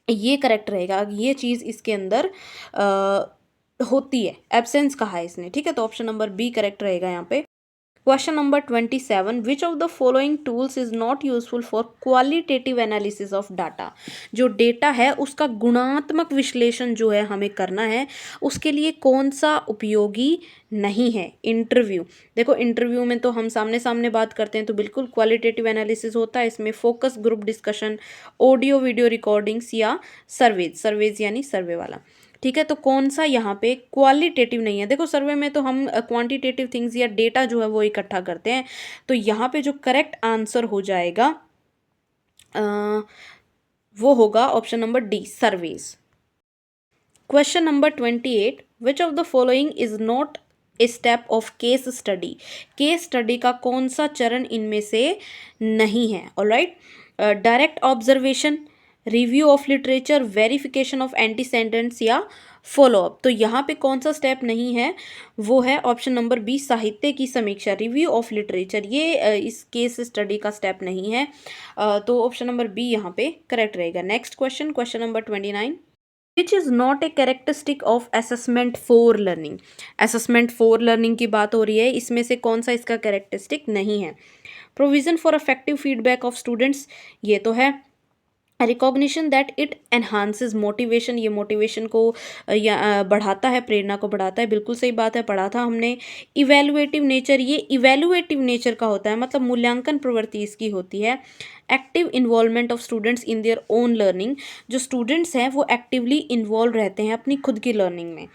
ये करेक्ट रहेगा। ये चीज़ इसके अंदर होती है, एब्सेंस कहा है इसने, ठीक है। तो ऑप्शन नंबर बी करेक्ट रहेगा यहाँ पे। Question number 27, which of the following tools is not useful for qualitative analysis of data. जो डेटा है उसका गुणात्मक विश्लेषण जो है हमें करना है, उसके लिए कौन सा उपयोगी नहीं है। इंटरव्यू, देखो इंटरव्यू में तो हम सामने सामने बात करते हैं तो बिल्कुल क्वालिटेटिव एनालिसिस होता है। इसमें focus group discussion, audio video recordings या सर्वेज यानी सर्वे वाला, ठीक है। तो कौन सा यहाँ पे क्वालिटेटिव नहीं है। देखो सर्वे में तो हम क्वांटिटेटिव थिंग्स या डेटा जो है वो इकट्ठा करते हैं, तो यहाँ पे जो करेक्ट आंसर हो जाएगा वो होगा option number D, surveys. Question number 28, which of the following is not a step of case study. Case study का कौन सा चरण इनमें से नहीं है। Alright, direct observation, review of literature, verification of antecedents या फॉलोअप। तो यहाँ पे कौन सा स्टेप नहीं है, वो है ऑप्शन नंबर बी, साहित्य की समीक्षा, रिव्यू ऑफ लिटरेचर। ये इस केस स्टडी का स्टेप नहीं है, तो ऑप्शन नंबर बी यहाँ पे करेक्ट रहेगा। Next question, question number 29, which is not a characteristic of assessment for learning. Assessment for learning की बात हो रही है, इसमें से कौन सा इसका कैरेक्टरिस्टिक नहीं है। Provision for effective feedback of students, ये तो है। Recognition that it enhances motivation, ये मोटिवेशन को बढ़ाता है, प्रेरणा को बढ़ाता है, बिल्कुल सही बात है, पढ़ा था हमने। इवेलुएटिव नेचर, ये इवेलुएटिव नेचर का होता है, मतलब मूल्यांकन प्रवृत्ति इसकी होती है। Active involvement of students in their own learning, जो स्टूडेंट्स हैं वो एक्टिवली इन्वॉल्व रहते हैं अपनी खुद की लर्निंग में।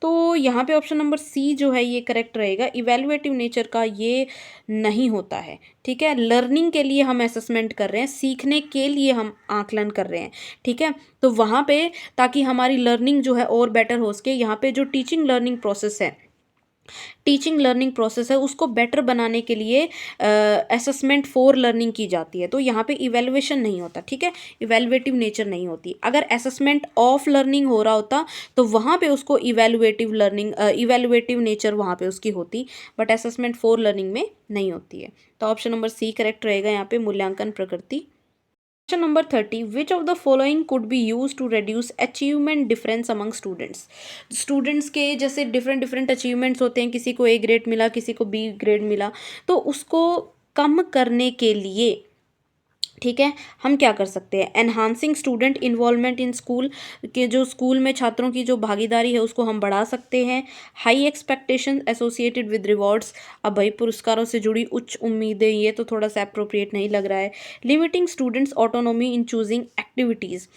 तो यहाँ पे ऑप्शन नंबर सी जो है ये करेक्ट रहेगा। इवेलुएटिव नेचर का ये नहीं होता है, ठीक है। लर्निंग के लिए हम असेसमेंट कर रहे हैं, सीखने के लिए हम आकलन कर रहे हैं, ठीक है। तो वहाँ पे ताकि हमारी लर्निंग जो है और बेटर हो सके, यहाँ पे जो टीचिंग लर्निंग प्रोसेस है, टीचिंग लर्निंग प्रोसेस है, उसको बेटर बनाने के लिए असेसमेंट फॉर लर्निंग की जाती है। तो यहाँ पे इवेलुएशन नहीं होता, ठीक है, इवेलुएटिव नेचर नहीं होती। अगर असेसमेंट ऑफ लर्निंग हो रहा होता तो वहाँ पे उसको इवेलुएटिव लर्निंग, इवेलुएटिव नेचर वहाँ पे उसकी होती, बट असेसमेंट फॉर लर्निंग में नहीं होती है। तो ऑप्शन नंबर सी करेक्ट रहेगा यहाँ पे, मूल्यांकन प्रकृति। Question number 30, which of the following could be use to reduce achievement difference among students. Students के जैसे डिफरेंट डिफरेंट अचीवमेंट्स होते हैं, किसी को ए ग्रेड मिला, किसी को बी ग्रेड मिला, तो उसको कम करने के लिए, ठीक है, हम क्या कर सकते हैं। Enhancing student involvement in school, के जो स्कूल में छात्रों की जो भागीदारी है उसको हम बढ़ा सकते हैं। High expectation associated with rewards, अब भाई पुरस्कारों से जुड़ी उच्च उम्मीदें, ये तो थोड़ा सा अप्रोप्रिएट नहीं लग रहा है। लिमिटिंग स्टूडेंट्स ऑटोनॉमी इन चूजिंग एक्टिविटीज़,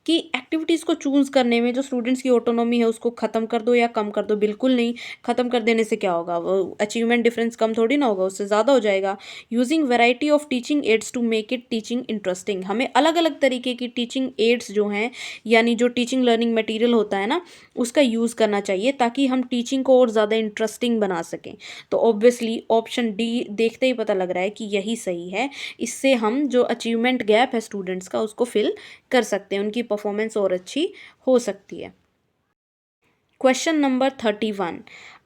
कि एक्टिविटीज़ को चूज़ करने में जो स्टूडेंट्स की ऑटोनॉमी है उसको ख़त्म कर दो या कम कर दो। बिल्कुल नहीं, ख़त्म कर देने से क्या होगा, वो अचीवमेंट डिफरेंस कम थोड़ी ना होगा, उससे ज़्यादा हो जाएगा। Using variety of teaching aids to make it teaching interesting, हमें अलग अलग तरीके की टीचिंग एड्स जो हैं, यानी जो टीचिंग लर्निंग मटेरियल होता है ना, उसका यूज़ करना चाहिए ताकि हम टीचिंग को और ज़्यादा इंटरेस्टिंग बना सकें। तो ऑब्वियसली ऑप्शन डी देखते ही पता लग रहा है कि यही सही है। इससे हम जो अचीवमेंट गैप है स्टूडेंट्स का उसको फिल कर सकते हैं, उनकी परफॉर्मेंस और अच्छी हो सकती है। Question number 31,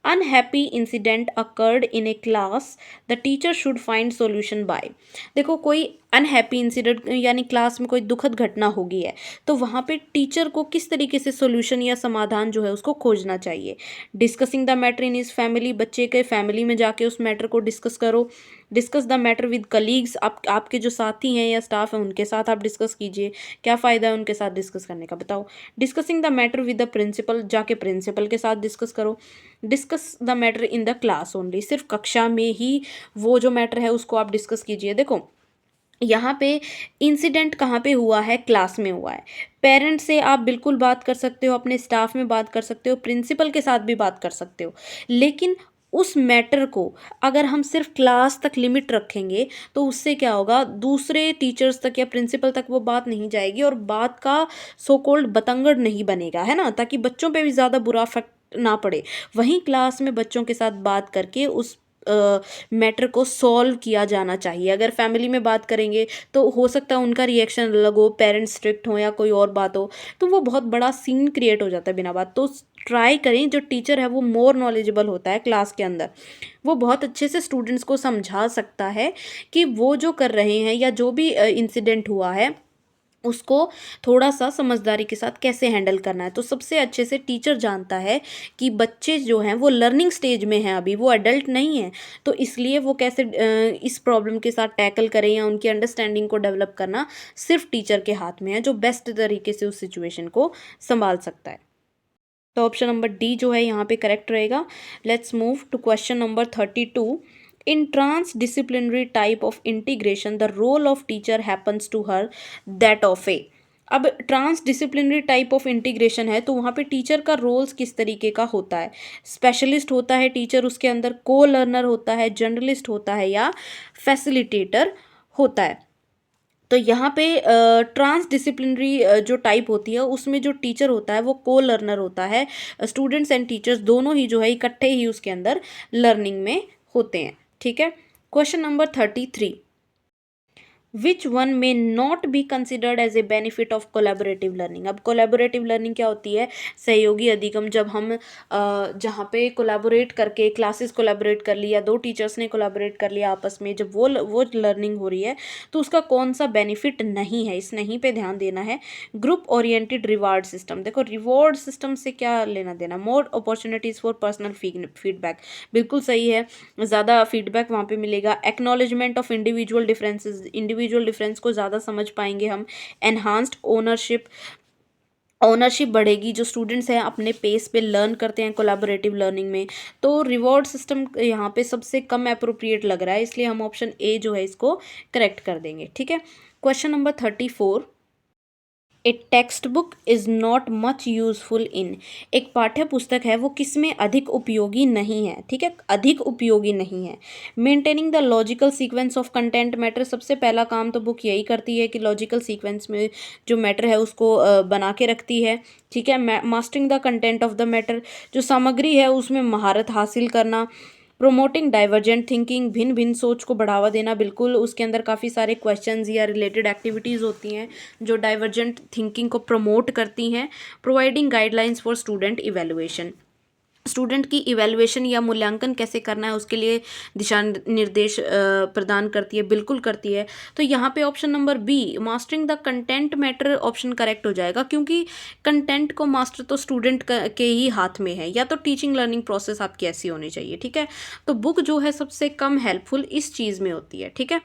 unhappy incident occurred in A class, the teacher should find solution bye. देखो कोई अनहैप्पी इंसिडेंट यानी क्लास में कोई दुखद घटना होगी है, तो वहाँ पे टीचर को किस तरीके से सोल्यूशन या समाधान जो है उसको खोजना चाहिए। Discussing the matter in is family, बच्चे के फैमिली में जाके उस मैटर को डिस्कस करो। Discuss the matter with colleagues, आपके जो साथी हैं या स्टाफ हैं उनके साथ आप डिस्कस कीजिए, क्या फ़ायदा है उनके साथ डिस्कस करने का, बताओ। Discussing the matter with the principal, जाके प्रिंसिपल के साथ डिस्कस करो। Discuss the matter in the class only, सिर्फ कक्षा में ही वो जो मैटर है उसको आप डिस्कस कीजिए। देखो यहाँ पे इंसिडेंट कहाँ पे हुआ है, क्लास में हुआ है। पेरेंट्स से आप बिल्कुल बात कर सकते हो, अपने स्टाफ में बात कर सकते हो, प्रिंसिपल के साथ भी बात कर सकते हो, लेकिन उस मैटर को अगर हम सिर्फ क्लास तक लिमिट रखेंगे तो उससे क्या होगा, दूसरे टीचर्स तक या प्रिंसिपल तक वो बात नहीं जाएगी और बात का सो कॉल्ड बतंगड़ नहीं बनेगा, है ना, ताकि बच्चों पे भी ज़्यादा बुरा इफेक्ट ना पड़े। वहीं क्लास में बच्चों के साथ बात करके उस मैटर को सॉल्व किया जाना चाहिए। अगर फैमिली में बात करेंगे तो हो सकता है उनका रिएक्शन अलग हो, पेरेंट्स स्ट्रिक्ट हो या कोई और बात हो, तो वो बहुत बड़ा सीन क्रिएट हो जाता है बिना बात। तो ट्राई करें, जो टीचर है वो मोर नॉलेजेबल होता है क्लास के अंदर, वो बहुत अच्छे से स्टूडेंट्स को समझा सकता है कि वो जो कर रहे हैं या जो भी इंसिडेंट हुआ है उसको थोड़ा सा समझदारी के साथ कैसे हैंडल करना है। तो सबसे अच्छे से टीचर जानता है कि बच्चे जो हैं वो लर्निंग स्टेज में हैं, अभी वो एडल्ट नहीं हैं, तो इसलिए वो कैसे इस प्रॉब्लम के साथ टैकल करें या उनकी अंडरस्टैंडिंग को डेवलप करना सिर्फ टीचर के हाथ में है, जो बेस्ट तरीके से उस सिचुएशन को संभाल सकता है। तो ऑप्शन नंबर डी जो है यहाँ पे करेक्ट रहेगा। Let's move to question number 32। In transdisciplinary type of integration, the role of teacher happens to her that of a। अब ट्रांसडिसिप्लिनरी टाइप ऑफ इंटीग्रेशन है तो वहाँ पे टीचर का रोल्स किस तरीके का होता है। स्पेशलिस्ट होता है टीचर, उसके अंदर को लर्नर होता है, जर्नलिस्ट होता है या फैसिलिटेटर होता है। तो यहाँ पे ट्रांसडिसिप्लिनरी जो टाइप होती है उसमें जो टीचर होता है वो को लर्नर होता है। स्टूडेंट्स एंड टीचर्स दोनों ही जो है इकट्ठे ही उसके अंदर लर्निंग में होते हैं। ठीक है, question number 33। Which one may not be considered as a benefit of collaborative learning. अब कोलेबोरेटिव लर्निंग क्या होती है, सहयोगी अधिगम, जब हम जहाँ पे कोलेबोरेट करके क्लासेस कोलेबोरेट कर लिया, दो टीचर्स ने कोलेबोरेट कर लिया आपस में, जब वो लर्निंग हो रही है तो उसका कौन सा बेनिफिट नहीं है, इस नहीं पे ध्यान देना है। ग्रुप ओरिएंटेड रिवार्ड सिस्टम, देखो रिवॉर्ड सिस्टम से क्या लेना देना, मोर अपॉर्चुनिटीज़ फॉर पर्सनल फीडबैक, बिल्कुल सही है, ज़्यादा फीडबैक वहाँ पे मिलेगा। Acknowledgement of individual differences, individual difference को ज़्यादा समझ पाएंगे हम। एनहांस्ड ओनरशिप बढ़ेगी, जो स्टूडेंट्स हैं अपने पेस पे लर्न करते हैं कोलैबोरेटिव लर्निंग में। तो रिवॉर्ड सिस्टम यहाँ पे सबसे कम अप्रोप्रिएट लग रहा है, इसलिए हम ऑप्शन ए जो है इसको करेक्ट कर देंगे। ठीक है, question number 34। A text book is not much useful in. एक पाठ्य पुस्तक है वो किस में अधिक उपयोगी नहीं है, ठीक है, अधिक उपयोगी नहीं है। Maintaining the logical sequence of content matter, सबसे पहला काम तो बुक यही करती है कि लॉजिकल सीक्वेंस में जो मैटर है उसको बना के रखती है। ठीक है, mastering the content of the matter, जो सामग्री है उसमें महारत हासिल करना। प्रोमोटिंग डाइवर्जेंट थिंकिंग, भिन्न भिन्न सोच को बढ़ावा देना, बिल्कुल उसके अंदर काफ़ी सारे क्वेश्चंस या रिलेटेड एक्टिविटीज़ होती हैं जो डाइवर्जेंट थिंकिंग को प्रमोट करती हैं। Providing guidelines for student evaluation, student की इवेलुएशन या मूल्यांकन कैसे करना है उसके लिए दिशा निर्देश प्रदान करती है, बिल्कुल करती है। तो यहाँ पे option number B, mastering the content matter, option correct हो जाएगा, क्योंकि कंटेंट को मास्टर तो स्टूडेंट के ही हाथ में है, या तो टीचिंग लर्निंग प्रोसेस आपकी ऐसी होनी चाहिए। ठीक है, तो बुक जो है सबसे कम हेल्पफुल इस चीज़ में होती है। ठीक है,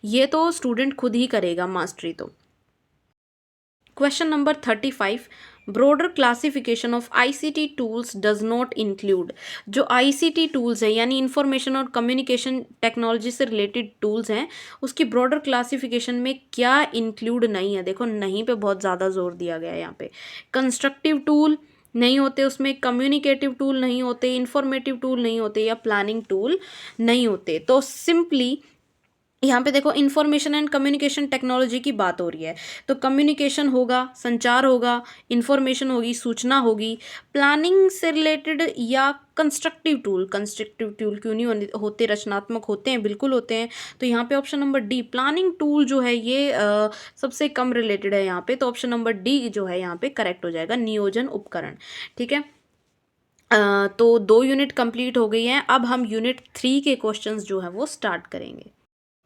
ये तो स्टूडेंट खुद ही करेगा मास्टरी। तो question number 35। Broader classification of ICT tools does not include. जो आईसीटी टूल्स हैं यानी इंफॉर्मेशन और कम्युनिकेशन टेक्नोलॉजी से रिलेटेड टूल्स हैं, उसकी ब्रॉडर क्लासिफिकेशन में क्या इंक्लूड नहीं है। देखो नहीं पे बहुत ज़्यादा जोर दिया गया है यहाँ पे। कंस्ट्रक्टिव टूल नहीं होते उसमें, कम्युनिकेटिव टूल नहीं होते, इंफॉर्मेटिव टूल नहीं होते, या प्लानिंग टूल नहीं होते। तो सिंपली यहाँ पे देखो इंफॉर्मेशन एंड कम्युनिकेशन टेक्नोलॉजी की बात हो रही है, तो कम्युनिकेशन होगा, संचार होगा, इंफॉर्मेशन होगी, सूचना होगी। प्लानिंग से रिलेटेड या कंस्ट्रक्टिव टूल क्यों नहीं होते, रचनात्मक होते हैं, बिल्कुल होते हैं। तो यहाँ पे option number D, planning tool जो है ये सबसे कम रिलेटेड है यहाँ पे, तो ऑप्शन नंबर डी जो है यहाँ पे करेक्ट हो जाएगा, नियोजन उपकरण। ठीक है, तो 2 यूनिट कंप्लीट हो गई हैं। अब हम यूनिट 3 के क्वेश्चंस जो है वो स्टार्ट करेंगे।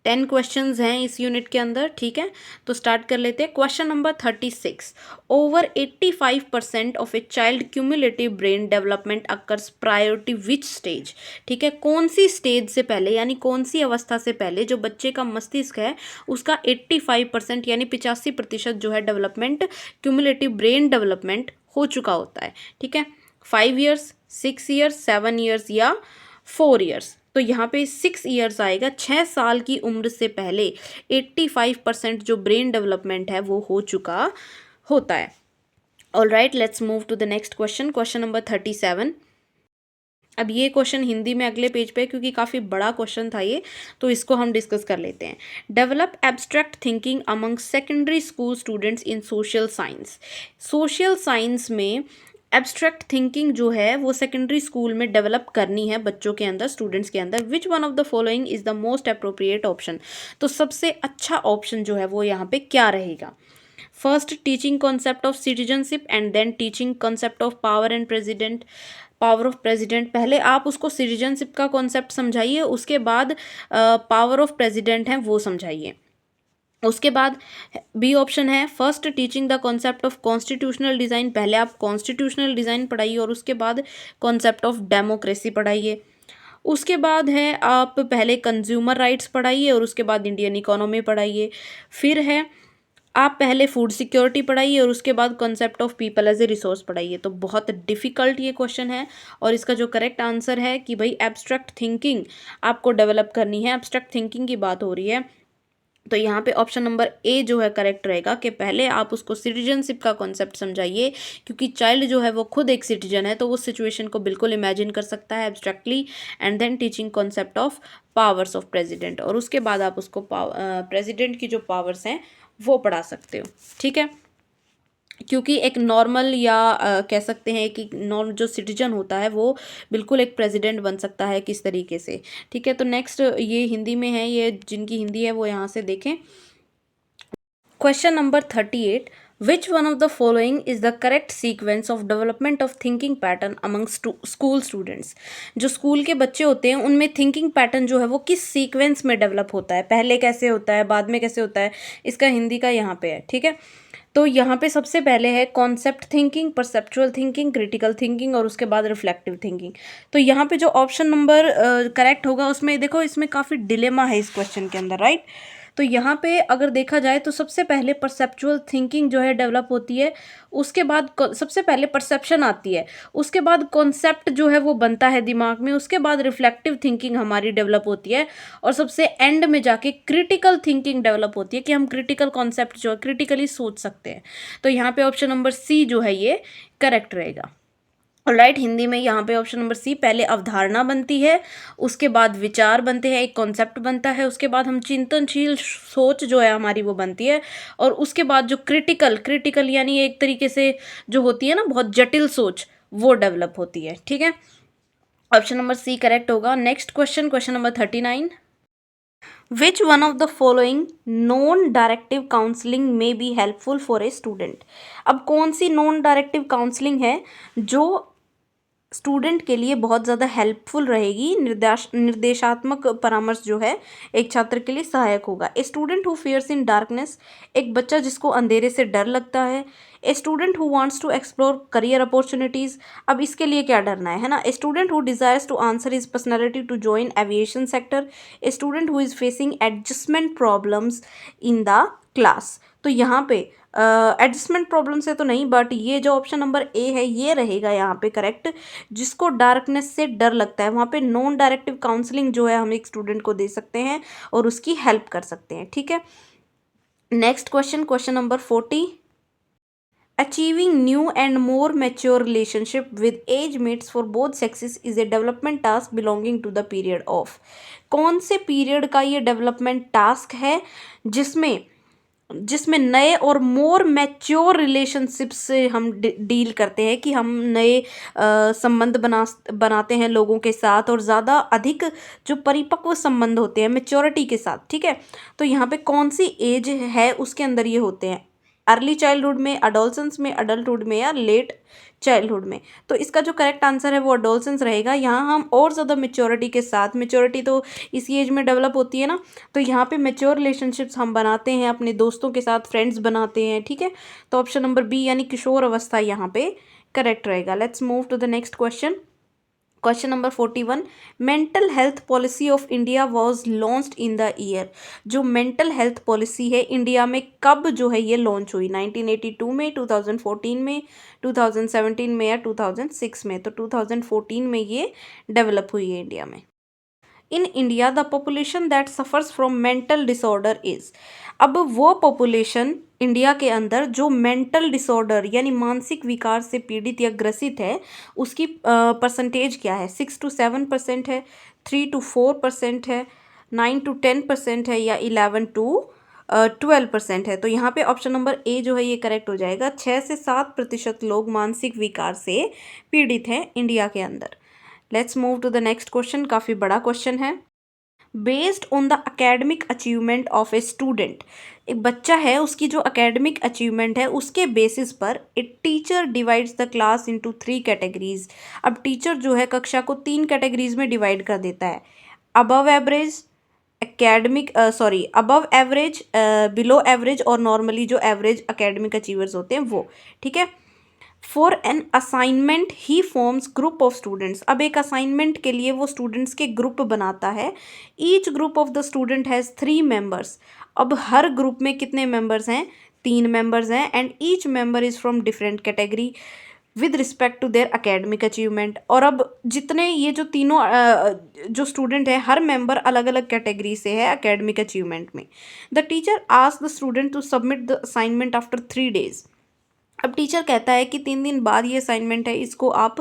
10 क्वेश्चंस हैं इस यूनिट के अंदर, ठीक है। तो स्टार्ट कर लेते हैं। Question number 36, over 85% of a child cumulative brain development occurs prior to which stage, ठीक है। कौन सी स्टेज से पहले यानी कौन सी अवस्था से पहले जो बच्चे का मस्तिष्क है उसका 85% यानी 85% जो है डेवलपमेंट, क्यूमुलेटिव ब्रेन डेवलपमेंट हो चुका होता है, ठीक है। 5 ईयर्स, 6 ईयर्स, 7 ईयर्स या 4 ईयर्स। तो यहाँ पे 6 ईयर्स आएगा। 6 साल की उम्र से पहले 85% जो ब्रेन डेवलपमेंट है वो हो चुका होता है। All right, let's move to the next question. Question number 37। अब ये क्वेश्चन हिंदी में अगले पेज पे, क्योंकि काफ़ी बड़ा क्वेश्चन था ये, तो इसको हम डिस्कस कर लेते हैं। Develop abstract thinking among secondary school students in social science. Social science में एब्स्ट्रैक्ट थिंकिंग जो है वो सेकेंडरी स्कूल में डेवलप करनी है बच्चों के अंदर, स्टूडेंट्स के अंदर। विच one of the following is the most appropriate option. तो सबसे अच्छा ऑप्शन जो है वो यहाँ पे क्या रहेगा। First, teaching concept of citizenship and then teaching concept of power of president. पहले आप उसको सिटीजनशिप का कॉन्सेप्ट समझाइए, उसके बाद पावर ऑफ प्रेसिडेंट है वो समझाइए। उसके बाद बी ऑप्शन है, first teaching the concept of constitutional design. पहले आप कॉन्स्टिट्यूशनल डिज़ाइन पढ़ाइए और उसके बाद कॉन्सेप्ट ऑफ डेमोक्रेसी पढ़ाइए। उसके बाद है आप पहले कंज्यूमर राइट्स पढ़ाइए और उसके बाद इंडियन इकोनॉमी पढ़ाइए। फिर है आप पहले फूड सिक्योरिटी पढ़ाइए और उसके बाद concept of people as a resource पढ़ाइए। तो बहुत डिफ़िकल्ट ये क्वेश्चन है और इसका जो करेक्ट आंसर है कि भाई एब्स्ट्रैक्ट थिंकिंग आपको डेवलप करनी है, एब्स्ट्रैक्ट थिंकिंग की बात हो रही है। तो यहाँ पे ऑप्शन नंबर ए जो है करेक्ट रहेगा कि पहले आप उसको सिटीजनशिप का कॉन्सेप्ट समझाइए, क्योंकि चाइल्ड जो है वो खुद एक सिटीजन है तो वो सिचुएशन को बिल्कुल इमेजिन कर सकता है abstractly. And then teaching concept of powers of president, और उसके बाद आप उसको प्रेसिडेंट की जो पावर्स हैं वो पढ़ा सकते हो, ठीक है। क्योंकि एक नॉर्मल या कह सकते हैं कि नॉर्म जो सिटीजन होता है वो बिल्कुल एक प्रेसिडेंट बन सकता है किस तरीके से, ठीक है। तो नेक्स्ट ये हिंदी में है, ये जिनकी हिंदी है वो यहाँ से देखें। Question number 38, which one of the following is the correct sequence of development of thinking pattern among school students. जो स्कूल के बच्चे होते हैं उनमें थिंकिंग पैटर्न जो है वो किस सीक्वेंस में डेवलप होता है, पहले कैसे होता है, बाद में कैसे होता है, इसका हिंदी का यहाँ पे है, ठीक है। तो यहाँ पे सबसे पहले है concept thinking, perceptual thinking, critical thinking और उसके बाद रिफ्लेक्टिव थिंकिंग। तो यहाँ पे जो ऑप्शन नंबर करेक्ट होगा उसमें देखो, इसमें काफ़ी डिलेमा है इस क्वेश्चन के अंदर, राइट। तो यहाँ पे अगर देखा जाए तो सबसे पहले परसेप्चुअल थिंकिंग जो है डेवलप होती है, उसके बाद सबसे पहले परसेप्शन आती है, उसके बाद कॉन्सेप्ट जो है वो बनता है दिमाग में, उसके बाद रिफ्लेक्टिव थिंकिंग हमारी डेवलप होती है और सबसे एंड में जाके क्रिटिकल थिंकिंग डेवलप होती है कि हम क्रिटिकल कॉन्सेप्ट जो है क्रिटिकली सोच सकते हैं। तो यहाँ पे ऑप्शन नंबर सी जो है ये करेक्ट रहेगा। राइट, हिंदी में यहाँ पे ऑप्शन नंबर सी, पहले अवधारणा बनती है, उसके बाद विचार बनते हैं, एक कॉन्सेप्ट बनता है, उसके बाद हम चिंतनशील सोच जो है हमारी वो बनती है, और उसके बाद जो क्रिटिकल यानी एक तरीके से जो होती है ना बहुत जटिल सोच, वो डेवलप होती है, ठीक है। ऑप्शन नंबर सी करेक्ट होगा। Next question, question number 39, which one of the following non directive counselling में be helpful for a student. अब कौन सी नॉन डायरेक्टिव काउंसलिंग है जो स्टूडेंट के लिए बहुत ज़्यादा हेल्पफुल रहेगी, निर्देशात्मक परामर्श जो है एक छात्र के लिए सहायक होगा। A student who fears in darkness, एक बच्चा जिसको अंधेरे से डर लगता है। A student who wants to explore career opportunities, अब इसके लिए क्या डरना है ना। A student who desires to answer his personality to join aviation sector. A student who is facing adjustment problems in the class. तो यहाँ पे एडजस्टमेंट प्रॉब्लम से तो नहीं, बट ये जो ऑप्शन नंबर ए है ये रहेगा यहाँ पे करेक्ट। जिसको डार्कनेस से डर लगता है वहाँ पे नॉन डायरेक्टिव काउंसलिंग जो है हम एक स्टूडेंट को दे सकते हैं और उसकी हेल्प कर सकते हैं, ठीक है। Next question, question number 40, achieving new and more mature relationship with age mates for both sexes is a development task belonging to the period of. कौन से पीरियड का ये डेवलपमेंट टास्क है जिसमें नए और मोर मैच्योर रिलेशनशिप से हम डील करते हैं, कि हम नए संबंध बनाते हैं लोगों के साथ और ज़्यादा अधिक जो परिपक्व संबंध होते हैं मैच्योरिटी के साथ, ठीक है। तो यहाँ पे कौन सी एज है उसके अंदर ये होते हैं। अर्ली चाइल्डहुड में, अडोलसेंस में, अडल्टहुड में या लेट चाइल्डहुड में। तो इसका जो करेक्ट आंसर है वो अडोलसेंस रहेगा। यहाँ हम और ज़्यादा मेच्योरिटी के साथ, मेच्योरिटी तो इसी एज में डेवलप होती है ना, तो यहाँ पे मेच्योर रिलेशनशिप्स हम बनाते हैं अपने दोस्तों के साथ, फ्रेंड्स बनाते हैं, ठीक है। तो ऑप्शन नंबर बी यानी किशोर अवस्था यहाँ पे करेक्ट रहेगा। Let's move to the next question. Question number 41, mental health policy of India was launched in the year. जो मेंटल हेल्थ पॉलिसी है इंडिया में कब जो है ये लॉन्च हुई? 1982 में, 2014 में, 2017 में या 2006 में? तो 2014 में ये डेवलप हुई है इंडिया में। In India the population that suffers from mental disorder is. अब वो पॉपुलेशन इंडिया के अंदर जो मेंटल डिसऑर्डर यानी मानसिक विकार से पीड़ित या ग्रसित है उसकी परसेंटेज क्या है? 6 to 7% है, 3 to 4% है, 9 to 10% है या 11 to 12% है? तो यहाँ पे ऑप्शन नंबर ए जो है ये करेक्ट हो जाएगा। 6 से 7% लोग मानसिक विकार से पीड़ित हैं इंडिया के अंदर। Let's move to the next question. काफ़ी बड़ा क्वेश्चन है। Based on the academic achievement of a student, एक बच्चा है उसकी जो अकेडमिक अचीवमेंट है उसके बेसिस पर एक teacher divides the class into 3 categories. अब टीचर जो है कक्षा को 3 कैटेगरीज में डिवाइड कर देता है। Above average, above average, below average और नॉर्मली जो एवरेज अकेडमिक अचीवर्स होते हैं वो, ठीक है। For an assignment he forms group of students. अब एक असाइनमेंट के लिए वो स्टूडेंट्स के ग्रुप बनाता है। Each group of the student has 3 members. अब हर ग्रुप में कितने मेंबर्स हैं? 3 मेंबर्स हैं। And each member is from different category with respect to their academic achievement. और अब जितने ये जो तीनों जो स्टूडेंट है हर मेंबर अलग अलग कैटेगरी से है अकेडमिक अचीवमेंट में। The teacher ask the student to submit the assignment after 3 days। अब टीचर कहता है कि 3 दिन बाद ये असाइनमेंट है, इसको आप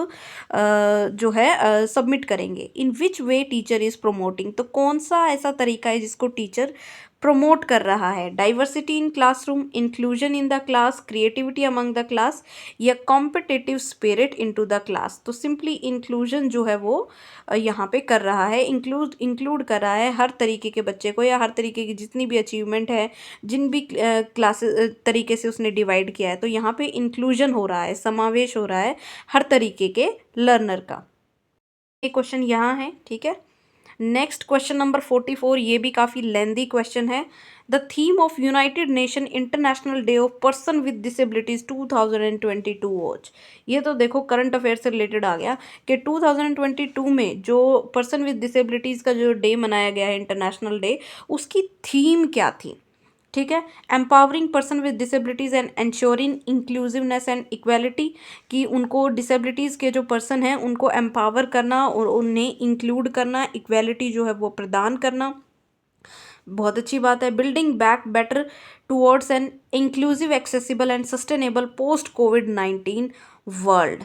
जो है सबमिट करेंगे। इन विच वे टीचर इज़ प्रोमोटिंग। तो कौन सा ऐसा तरीका है जिसको टीचर प्रमोट कर रहा है? Diversity in classroom, inclusion in the class, creativity among the class या competitive spirit into the class. तो सिंपली इंक्लूजन जो है वो यहाँ पे कर रहा है, इंक्लूड कर रहा है हर तरीके के बच्चे को या हर तरीके की जितनी भी अचीवमेंट है, जिन भी क्लासेस तरीके से उसने डिवाइड किया है। तो यहाँ पे इंक्लूजन हो रहा है, समावेश हो रहा है हर तरीके के लर्नर का। ये क्वेश्चन यहाँ है, ठीक है। नेक्स्ट क्वेश्चन नंबर 44, ये भी काफ़ी लेंदी क्वेश्चन है। The theme of United nation international day of person with disabilities 2022 watch. ये तो देखो करंट अफेयर से रिलेटेड आ गया कि 2022 में जो पर्सन विद डिसेबिलिटीज़ का जो डे मनाया गया है, इंटरनेशनल डे, उसकी थीम क्या थी? ठीक है, empowering person with disabilities and ensuring inclusiveness and equality, कि उनको डिसेबिलिटीज़ के जो पर्सन हैं उनको एम्पावर करना और उन्हें इंक्लूड करना, इक्वालिटी जो है वो प्रदान करना। बहुत अच्छी बात है। Building back better towards an inclusive, accessible and sustainable post कोविड-19 world.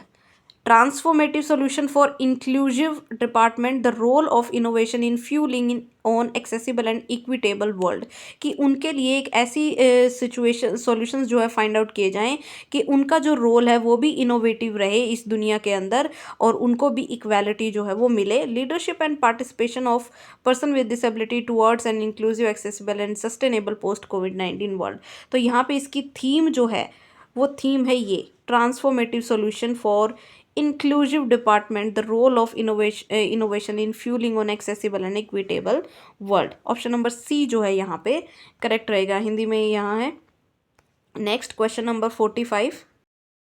Transformative solution for inclusive department, the role of innovation in fuelling in on accessible and equitable world, कि उनके लिए एक ऐसी सिचुएशन सॉल्यूशंस जो है फाइंड आउट किए जाएं कि उनका जो रोल है वो भी इनोवेटिव रहे इस दुनिया के अंदर और उनको भी इक्वालिटी जो है वो मिले। Leadership and participation of person with disability towards an inclusive, accessible and sustainable post कोविड-19 वर्ल्ड। तो यहाँ पे इसकी थीम जो है वो थीम है ये, transformative solution for inclusive department, the role of innovation in fueling on accessible and equitable world। Option number C जो है यहाँ पे करेक्ट रहेगा, हिंदी में यहाँ है। Next question number 45,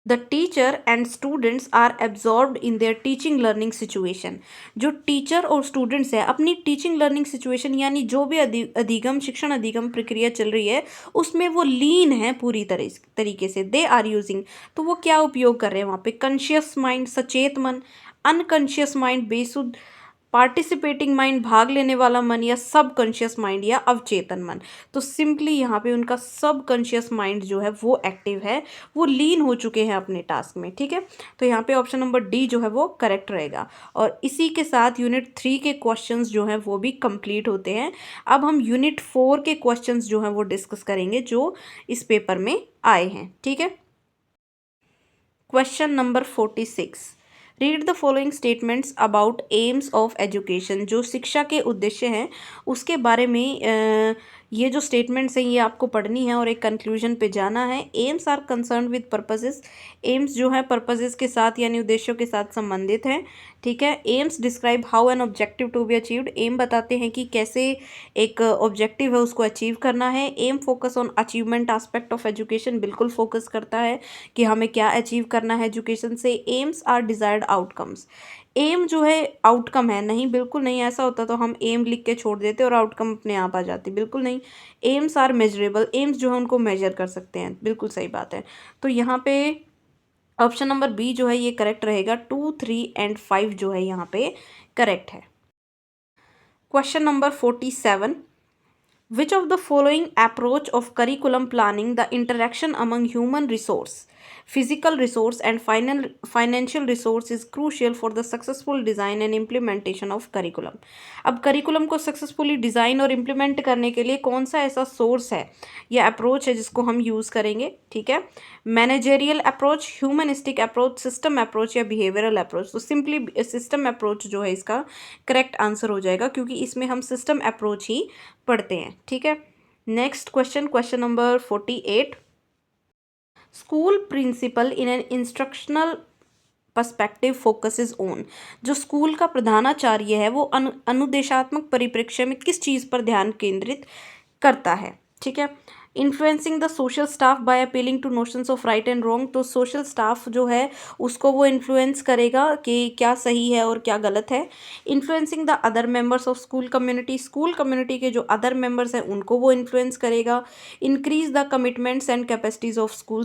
the teacher and students are absorbed in their teaching learning situation. जो teacher और स्टूडेंट्स हैं अपनी टीचिंग लर्निंग सिचुएशन यानी जो भी अधिगम शिक्षण अधिगम प्रक्रिया चल रही है उसमें वो लीन है पूरी तरीके से। दे आर यूजिंग, तो वो क्या उपयोग कर रहे हैं वहाँ पे? कॉन्शियस माइंड, सचेत मन, अनकॉन्शियस माइंड, बेसुध, पार्टिसिपेटिंग माइंड, भाग लेने वाला मन, या सब कॉन्शियस माइंड या अवचेतन मन। तो सिंपली यहाँ पे उनका सब कॉन्शियस माइंड जो है वो एक्टिव है, वो लीन हो चुके हैं अपने टास्क में, ठीक है। तो यहाँ पे ऑप्शन नंबर डी जो है वो करेक्ट रहेगा। और इसी के साथ यूनिट 3 के क्वेश्चंस जो हैं वो भी कंप्लीट होते हैं। अब हम यूनिट 4 के क्वेश्चंस जो हैं वो डिस्कस करेंगे जो इस पेपर में आए हैं, ठीक है। Question number 46, read the following statements about AIIMS of education. जो शिक्षा के उद्देश्य हैं उसके बारे में ये जो स्टेटमेंट्स हैं ये आपको पढ़नी है और एक कंक्लूजन पे जाना है। Aims are concern with purposes, aims जो है पर्पसेस के साथ यानी उद्देश्यों के साथ संबंधित हैं। ठीक है। Aims describe how an objective to be achieved, aim बताते हैं कि कैसे एक ऑब्जेक्टिव है उसको अचीव करना है। Aim focus on achievement aspect of education, बिल्कुल फोकस करता है कि हमें क्या अचीव करना है एजुकेशन से। Aims are desired outcomes, aim जो है आउटकम है, नहीं बिल्कुल नहीं, ऐसा होता तो हम एम लिख के छोड़ देते और आउटकम अपने आप आ जाती, बिल्कुल नहीं। एम्स आर मेजरेबल, एम्स जो है उनको मेजर कर सकते हैं, बिल्कुल सही बात है। तो यहाँ पे ऑप्शन नंबर बी जो है ये करेक्ट रहेगा, 2, 3 एंड 5 जो है यहाँ पे करेक्ट है। Question number 47, which of the following approach of curriculum planning the interaction among human resource, physical resource and financial resource is crucial for the successful design and implementation of curriculum। अब curriculum को successfully design और implement करने के लिए कौन सा ऐसा source है या approach है जिसको हम use करेंगे। ठीक है। Managerial approach, humanistic approach, system approach या बिहेवियरल अप्रोच। तो सिंपली सिस्टम अप्रोच जो है इसका करेक्ट आंसर हो जाएगा क्योंकि इसमें हम सिस्टम अप्रोच ही पढ़ते हैं। ठीक है। Next question, question number 48, school principal in an instructional perspective focuses on, जो स्कूल का प्रधानाचार्य है वो अनुदेशात्मक परिप्रेक्ष्य में किस चीज़ पर ध्यान केंद्रित करता है। ठीक है। Influencing the social staff by appealing to notions of right and wrong, तो सोशल स्टाफ जो है उसको वो इन्फ्लुएंस करेगा कि क्या सही है और क्या गलत है। Influencing the other members of school community, school community के जो अदर मेंबर्स हैं उनको वो इन्फ्लुएंस करेगा। Increase the commitments and capacities of school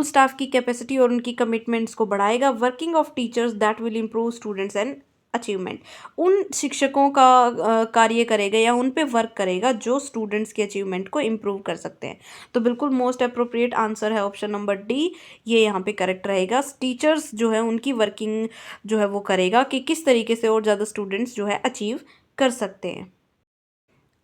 staff की कैपेसिटी और उनकी कमिटमेंट्स को बढ़ाएगा। Working of teachers that will improve students and achievement, उन शिक्षकों का कार्य करेगा या उन पे वर्क करेगा जो स्टूडेंट्स के अचीवमेंट को इम्प्रूव कर सकते हैं। तो बिल्कुल मोस्ट अप्रोप्रिएट आंसर है ऑप्शन नंबर डी, ये यहाँ पे करेक्ट रहेगा। टीचर्स जो है उनकी वर्किंग जो है वो करेगा कि किस तरीके से और ज़्यादा स्टूडेंट्स जो है अचीव कर सकते हैं।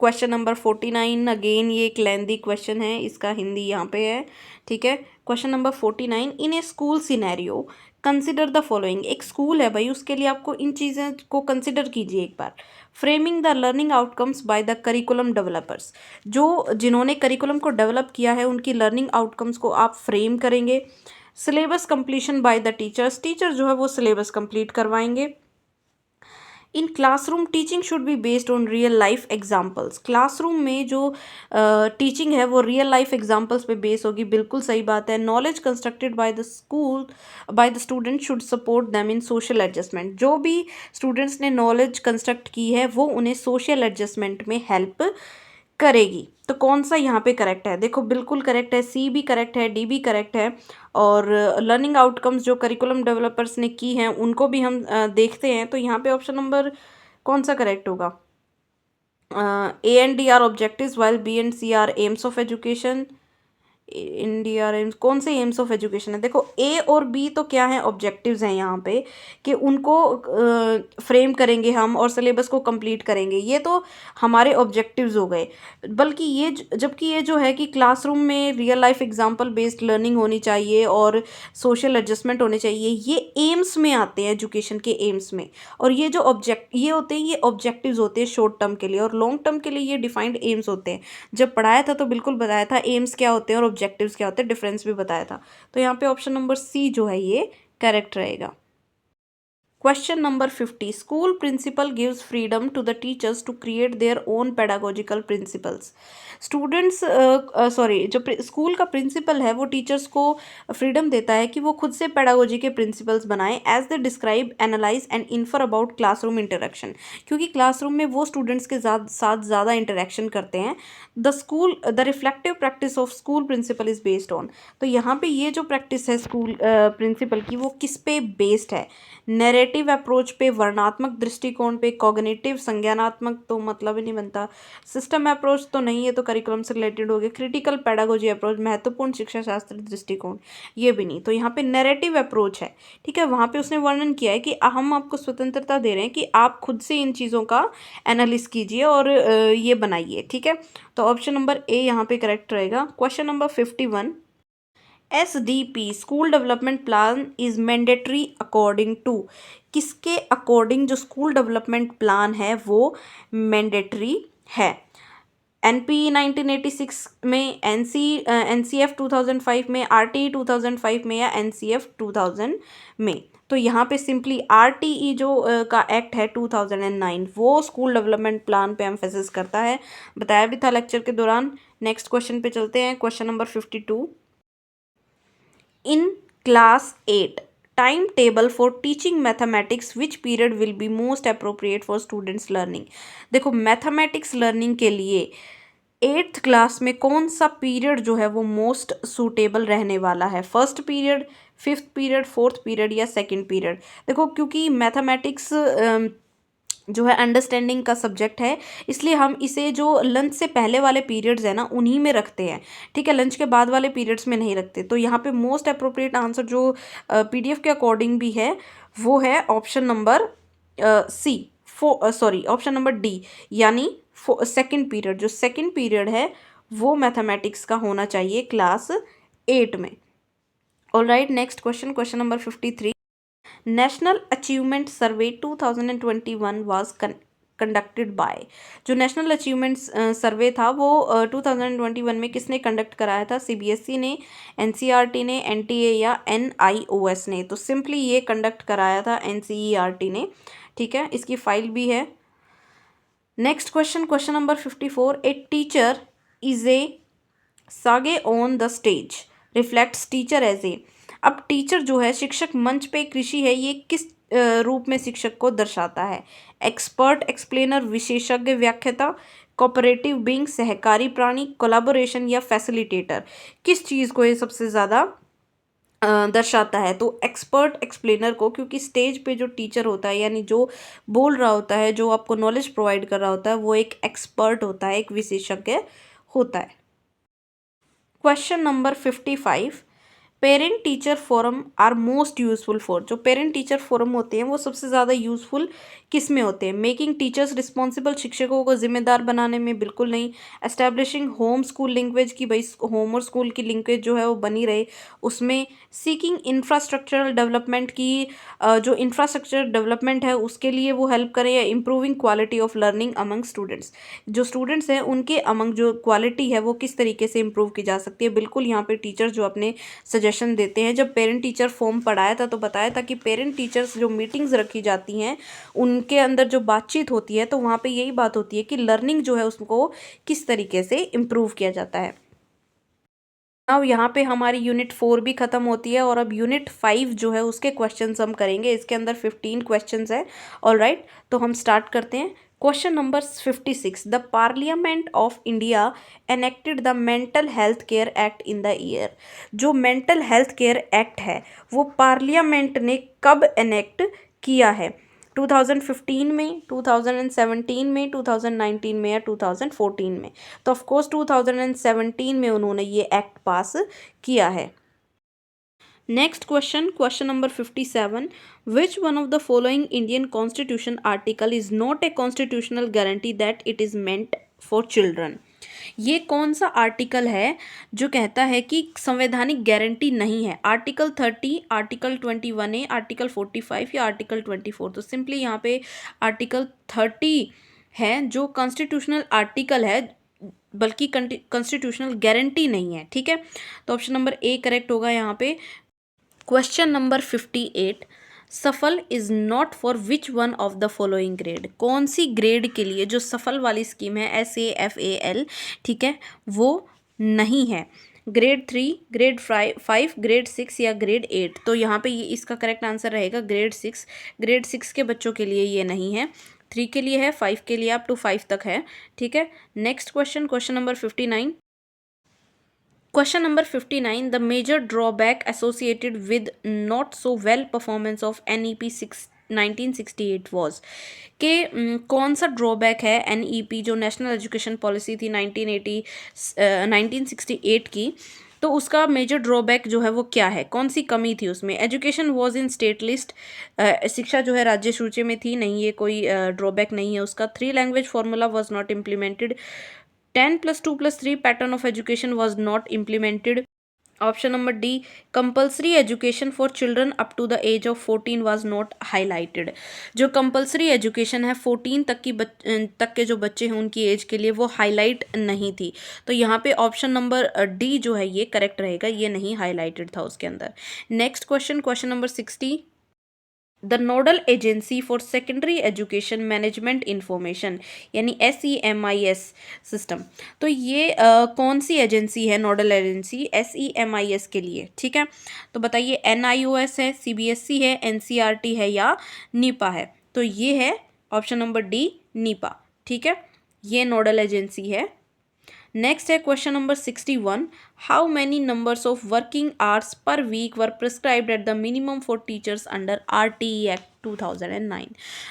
क्वेश्चन नंबर 49, अगेन ये एक लेंदी क्वेश्चन है, इसका हिंदी यहाँ पे है। ठीक है। Question number 49, in A school scenario consider the following, एक स्कूल है भाई उसके लिए आपको इन चीज़ों को कंसिडर कीजिए एक बार। Framing the learning outcomes by the curriculum developers, जो जिन्होंने करिकुलम को डेवलप किया है उनकी लर्निंग आउटकम्स को आप फ्रेम करेंगे। Syllabus completion by the teachers, teacher जो है वो सिलेबस कंप्लीट करवाएंगे। In classroom teaching should be based on real life examples, classroom में जो टीचिंग है वो रियल लाइफ एग्जाम्पल्स पे बेस होगी, बिल्कुल सही बात है। Knowledge constructed by the school by the student should support them in social adjustment, जो भी स्टूडेंट्स ने नॉलेज कंस्ट्रक्ट की है वो उन्हें सोशल एडजस्टमेंट में हेल्प करेगी। तो कौन सा यहाँ पे करेक्ट है, देखो बिल्कुल करेक्ट है, सी भी करेक्ट है, डी भी करेक्ट है। और लर्निंग आउटकम्स जो करिकुलम डेवलपर्स ने की हैं उनको भी हम देखते हैं। तो यहाँ पे ऑप्शन नंबर कौन सा करेक्ट होगा, A and D are objectives while B and C are aims of education. India aims कौन से एम्स ऑफ एजुकेशन है, देखो ए और बी तो क्या है, ऑब्जेक्टिव्स हैं यहाँ पे कि उनको फ्रेम करेंगे हम और सिलेबस को कंप्लीट करेंगे, ये तो हमारे ऑब्जेक्टिव्स हो गए। बल्कि ये जबकि ये जो है कि क्लासरूम में real life example based learning होनी चाहिए और सोशल एडजस्टमेंट होने चाहिए, ये एम्स में आते हैं, एजुकेशन के एम्स में। और ये जो ये होते हैं ये ऑब्जेक्टिव्स होते हैं शॉर्ट टर्म के लिए, और लॉन्ग टर्म के लिए ये डिफाइंड एम्स होते हैं। जब पढ़ाया था तो बिल्कुल बताया था एम्स क्या होते हैं और ऑब्जेक्टिव्स क्या होते हैं, डिफरेंस भी बताया था। तो यहाँ पे ऑप्शन नंबर सी जो है ये करेक्ट रहेगा। Question number 50, school principal gives freedom to the teachers to create their own pedagogical principles, students जो स्कूल का प्रिंसिपल है वो टीचर्स को फ्रीडम देता है कि वो खुद से पेडागोजी के प्रिंसिपल्स बनाएं as they describe analyse and infer about classroom interaction, क्योंकि क्लासरूम में वो स्टूडेंट्स के साथ ज़्यादा इंटरेक्शन करते हैं। The reflective practice of school principal is based on, तो यहाँ पे ये जो प्रैक्टिस है स्कूल प्रिंसिपल की वो किस पे बेस्ड है, नैरेटिव अप्रोच पे, वर्णात्मक दृष्टिकोण पे, कॉग्निटिव संज्ञानात्मक तो मतलब ही नहीं बनता, सिस्टम अप्रोच तो नहीं है तो करिकुलम से रिलेटेड हो गया, क्रिटिकल पेडागोजी अप्रोच, महत्वपूर्ण शिक्षा शास्त्र दृष्टिकोण, ये भी नहीं। तो यहाँ पे नैरेटिव अप्रोच है। ठीक है। वहाँ पे उसने वर्णन किया है कि हम आपको स्वतंत्रता दे रहे हैं कि आप खुद से इन चीज़ों का एनालिस कीजिए और ये बनाइए। ठीक है। तो ऑप्शन नंबर ए यहाँ पे करेक्ट रहेगा। Question number 51, SDP school development plan is mandatory according to, किसके अकॉर्डिंग जो स्कूल डेवलपमेंट प्लान है वो मैंडेटरी है। NPE 1986 में, NCF 2005 में, RTE 2005 में, या NCF 2000 में। तो यहाँ पे सिंपली RTE जो का एक्ट है 2009, वो स्कूल डेवलपमेंट प्लान पे एम्फेसिस करता है, बताया भी था लेक्चर के दौरान। नेक्स्ट क्वेश्चन पे चलते हैं, question number 52। In class 8 time table for teaching mathematics which period will be most appropriate for students learning. देखो मैथमेटिक्स लर्निंग के लिए 8th क्लास में कौन सा पीरियड जो है वो मोस्ट सूटेबल रहने वाला है, first period, fifth period, fourth period, या सेकंड पीरियड। देखो क्योंकि मैथमेटिक्स जो है अंडरस्टैंडिंग का सब्जेक्ट है, इसलिए हम इसे जो लंच से पहले वाले पीरियड्स है ना उन्हीं में रखते हैं, ठीक है, लंच के बाद वाले पीरियड्स में नहीं रखते। तो यहाँ पे मोस्ट अप्रोप्रिएट आंसर जो PDF के अकॉर्डिंग भी है वो है option number C, option number D, यानी सेकंड पीरियड। जो सेकंड पीरियड है वो मैथमेटिक्स का होना चाहिए क्लास 8 में। Alright, next question, question number 53। National achievement survey 2021 was conducted by. जो नेशनल अचीवमेंट सर्वे था वो 2021 में किसने कंडक्ट कराया था? CBSE ने, NCERT ने, NTA या NIOS ने? तो सिंपली ये कंडक्ट कराया था NCERT ने, ठीक है, इसकी फाइल भी है। Next question, question number 54। A teacher is a sage on the stage reflects teacher as a. अब टीचर जो है, शिक्षक मंच पे कृषि है, ये किस रूप में शिक्षक को दर्शाता है? एक्सपर्ट, एक्सप्लेनर, विशेषज्ञ, व्याख्याता, कोऑपरेटिव बीइंग, सहकारी प्राणी, कोलैबोरेशन, या फैसिलिटेटर। किस चीज़ को ये सबसे ज़्यादा दर्शाता है? तो एक्सपर्ट एक्सप्लेनर को, क्योंकि स्टेज पे जो टीचर होता है यानी जो बोल रहा होता है, जो आपको नॉलेज प्रोवाइड कर रहा होता है, वो एक एक्सपर्ट होता है, एक विशेषज्ञ होता है। Question number 55। Parent teacher forum are most useful for. जो पेरेंट टीचर फोरम होते हैं वो सबसे ज़्यादा यूजफुल किस में होते हैं? मेकिंग टीचर्स रिस्पॉन्सिबल, शिक्षकों को जिम्मेदार बनाने में, बिल्कुल नहीं। एस्टैब्लिशिंग होम स्कूल लिंक्वेज, की भाई होम और स्कूल की लिंक्वेज जो है वो बनी रहे, उसमें। सीकिंग इंफ्रास्ट्रक्चरल डेवलपमेंट की, जो इंफ्रास्ट्रक्चर डेवलपमेंट है उसके लिए वो हेल्प करें, या improving quality of learning among students. जो स्टूडेंट्स हैं उनके अमंग जो क्वालिटी है वो किस तरीके से इंप्रूव की जा सकती है? बिल्कुल, यहाँ पे टीचर जो अपने सजेशन देते हैं। जब पेरेंट टीचर फॉर्म पढ़ाया था तो बताया था कि पेरेंट टीचर्स जो मीटिंग्स रखी जाती हैं उनके अंदर जो बातचीत होती है तो वहाँ पे यही बात होती है कि लर्निंग जो है उसको किस तरीके से इम्प्रूव किया जाता है। अब यहाँ पे हमारी यूनिट 4 भी ख़त्म होती है और अब यूनिट 5 जो है उसके क्वेश्चंस हम करेंगे। इसके अंदर 15 क्वेश्चंस है। ऑलराइट, तो हम स्टार्ट करते हैं। Question number 56। The parliament of India enacted the mental health care act in the year. जो मेंटल हेल्थ केयर एक्ट है वो पार्लियामेंट ने कब एनेक्ट किया है? 2015 में, 2017 में, 2019 में, या 2014 में? तो ऑफ कोर्स 2017 में उन्होंने ये एक्ट पास किया है। Next question, question number 57। Which one of the following Indian constitution article is not a constitutional guarantee that it is meant for children? ये कौन सा आर्टिकल है जो कहता है कि संवैधानिक गारंटी नहीं है? आर्टिकल 30, आर्टिकल 21A, आर्टिकल 45 या आर्टिकल 24? तो सिंपली यहाँ पे आर्टिकल 30 है जो कॉन्स्टिट्यूशनल आर्टिकल है, बल्कि कॉन्स्टिट्यूशनल गारंटी नहीं है, ठीक है। तो ऑप्शन नंबर ए करेक्ट होगा यहाँ पे। Question number 58। सफल is not for which one of the following grade? कौन सी ग्रेड के लिए जो सफल वाली स्कीम है SAFAL, ठीक है, वो नहीं है? ग्रेड 3, ग्रेड 5, ग्रेड 6 या ग्रेड 8? तो यहाँ पे ये इसका करेक्ट आंसर रहेगा ग्रेड 6। ग्रेड 6 के बच्चों के लिए ये नहीं है, 3 के लिए है, 5 के लिए, अप टू 5 तक है, ठीक है। Next question, question number 59। Question number 59. The major drawback associated with not so well performance of NEP 1968 was कि कौन सा ड्रॉबैक है NEP जो नेशनल एजुकेशन पॉलिसी थी 1968 की, तो उसका मेजर ड्रॉबैक जो है वो क्या है? कौन सी कमी थी उसमें? Education was in state list, शिक्षा जो है राज्य सूची में थी, नहीं, ये कोई ड्रॉबैक नहीं है उसका। 3 language formula was not implemented. 10+2+3 pattern of education was not implemented. Option number D, compulsory education for children up to the age of 14 was not highlighted. जो कंपल्सरी एजुकेशन है 14 तक के जो बच्चे हैं उनकी एज के लिए वो हाईलाइट नहीं थी। तो यहाँ पे ऑप्शन नंबर डी जो है ये करेक्ट रहेगा, ये नहीं हाईलाइटेड था उसके अंदर। Next question, question number 60, the nodal agency for secondary education management information यानी SEMIS सिस्टम। तो ये कौन सी एजेंसी है, नोडल एजेंसी SEMIS के लिए, ठीक है। तो बताइए NIOS है, CBSE है, NCERT है या नीपा है। तो ये है ऑप्शन नंबर डी, नीपा, ठीक है, ये नोडल एजेंसी है। नेक्स्ट है question number 61, how many numbers of working hours per week were prescribed at the minimum for teachers under RTE act 2009।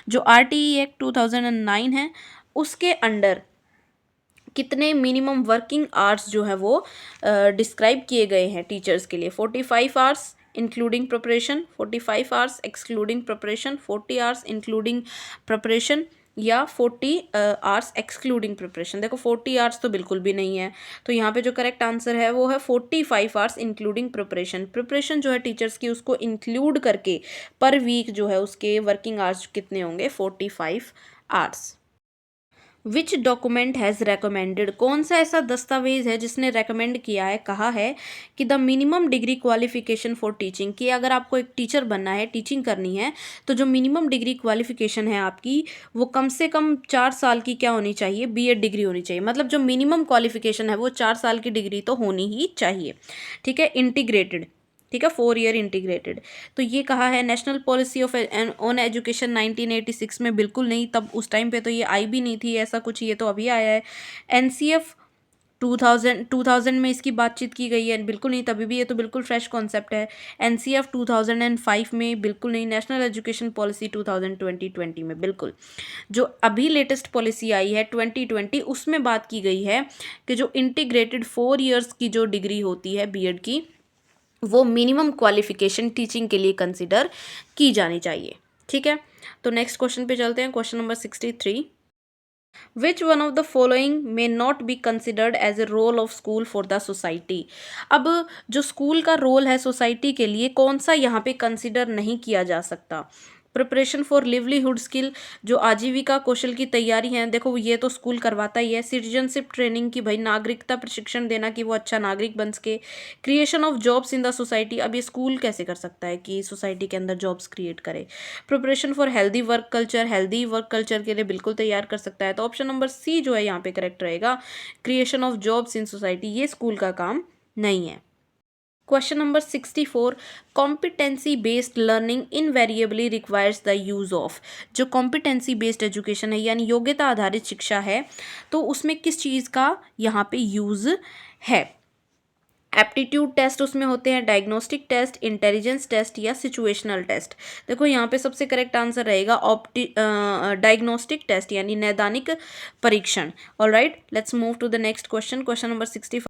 जो RTE एक्ट 2009 है उसके अंडर कितने मिनिमम वर्किंग आवर्स जो है वो डिस्क्राइब किए गए हैं टीचर्स के लिए। 45 hours including preparation, 45 hours excluding preparation, 40 hours including preparation या 40 आवर्स एक्सक्लूडिंग प्रिपरेशन। देखो 40 आवर्स तो बिल्कुल भी नहीं है, तो यहाँ पे जो करेक्ट आंसर है वो है 45 आवर्स इंक्लूडिंग प्रिपरेशन। प्रिपरेशन जो है टीचर्स की उसको इंक्लूड करके पर वीक जो है उसके वर्किंग आवर्स कितने होंगे, 45 hours. Which document has recommended, कौन सा ऐसा दस्तावेज है जिसने रेकमेंड किया है, कहा है कि the minimum degree qualification for teaching, कि अगर आपको एक टीचर बनना है, टीचिंग करनी है, तो जो मिनिमम डिग्री क्वालिफिकेशन है आपकी वो कम से कम 4 साल की क्या होनी चाहिए, BEd डिग्री होनी चाहिए। मतलब जो मिनिमम क्वालिफिकेशन है वो 4 साल की डिग्री तो होनी ही चाहिए, ठीक है, इंटीग्रेटेड, ठीक है, 4 ईयर इंटीग्रेटेड। तो ये कहा है national policy of on education 1986 में, बिल्कुल नहीं, तब उस टाइम पे तो ये आई भी नहीं थी ऐसा कुछ, ये तो अभी आया है। NCF 2000 में इसकी बातचीत की गई है, बिल्कुल नहीं, तभी भी ये तो बिल्कुल फ्रेश कॉन्सेप्ट है। NCF 2005 में, बिल्कुल नहीं। नेशनल एजुकेशन पॉलिसी 2020 में, बिल्कुल। जो अभी लेटेस्ट पॉलिसी आई है 2020, उसमें बात की गई है कि जो इंटीग्रेटेड 4 ईयर्स की जो डिग्री होती है BEd की, वो मिनिमम क्वालिफिकेशन टीचिंग के लिए कंसिडर की जानी चाहिए, ठीक है। तो नेक्स्ट क्वेश्चन पे चलते हैं, question number 63, which one of the following may not be considered as a role of school for the society. अब जो स्कूल का रोल है सोसाइटी के लिए, कौन सा यहाँ पे कंसिडर नहीं किया जा सकता। प्रिपरेशन फॉर लिवलीहुड स्किल, जो आजीविका कौशल की तैयारी है, देखो ये तो स्कूल करवाता ही है। सिटीजनशिप ट्रेनिंग की भाई नागरिकता प्रशिक्षण देना कि वो अच्छा नागरिक बन सके। Creation of jobs in the society, अब ये स्कूल कैसे कर सकता है कि सोसाइटी के अंदर जॉब्स क्रिएट करे। Preparation for healthy work culture, healthy work culture के लिए बिल्कुल तैयार कर सकता है। तो ऑप्शन नंबर सी जो है यहाँ पे करेक्ट रहेगा, creation of jobs in society, ये स्कूल का काम नहीं है। Question number 64, competency based learning invariably requires the use of. जो कॉम्पिटेंसी बेस्ड एजुकेशन है यानी योग्यता आधारित शिक्षा है, तो उसमें किस चीज़ का यहाँ पे यूज़ है। एप्टीट्यूड टेस्ट उसमें होते हैं, डायग्नोस्टिक टेस्ट, इंटेलिजेंस टेस्ट या सिचुएशनल टेस्ट। देखो यहाँ पे सबसे करेक्ट आंसर रहेगा डायग्नोस्टिक टेस्ट यानी नैदानिक परीक्षण। Alright, let's move to the next question, question number 65।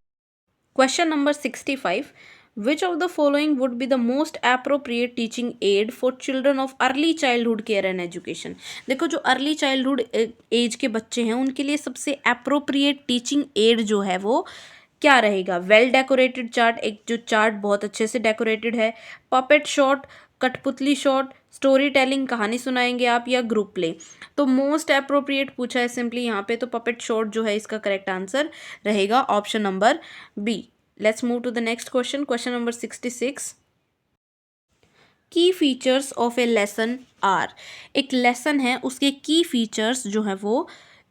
Question number 65, which of the following would be the most appropriate teaching aid for children of early childhood care and education. देखो जो early childhood as के बच्चे हैं उनके लिए सबसे appropriate teaching add जो है वो क्या रहेगा। वेल डेकोरेटेड चार्ट, एक जो चार्ट बहुत अच्छे से डेकोरेटेड है। पपेट शॉट, कठपुतली शॉट, स्टोरी टेलिंग, कहानी सुनाएंगे आप, या ग्रुप प्ले। तो मोस्ट अप्रोप्रिएट पूछा है सिंपली यहाँ पे, तो पपेट शॉट जो है इसका करेक्ट आंसर रहेगा option number B. Let's move to the next question, question number 66, key features of a lesson are. एक लेसन है उसके की फीचर्स जो है वो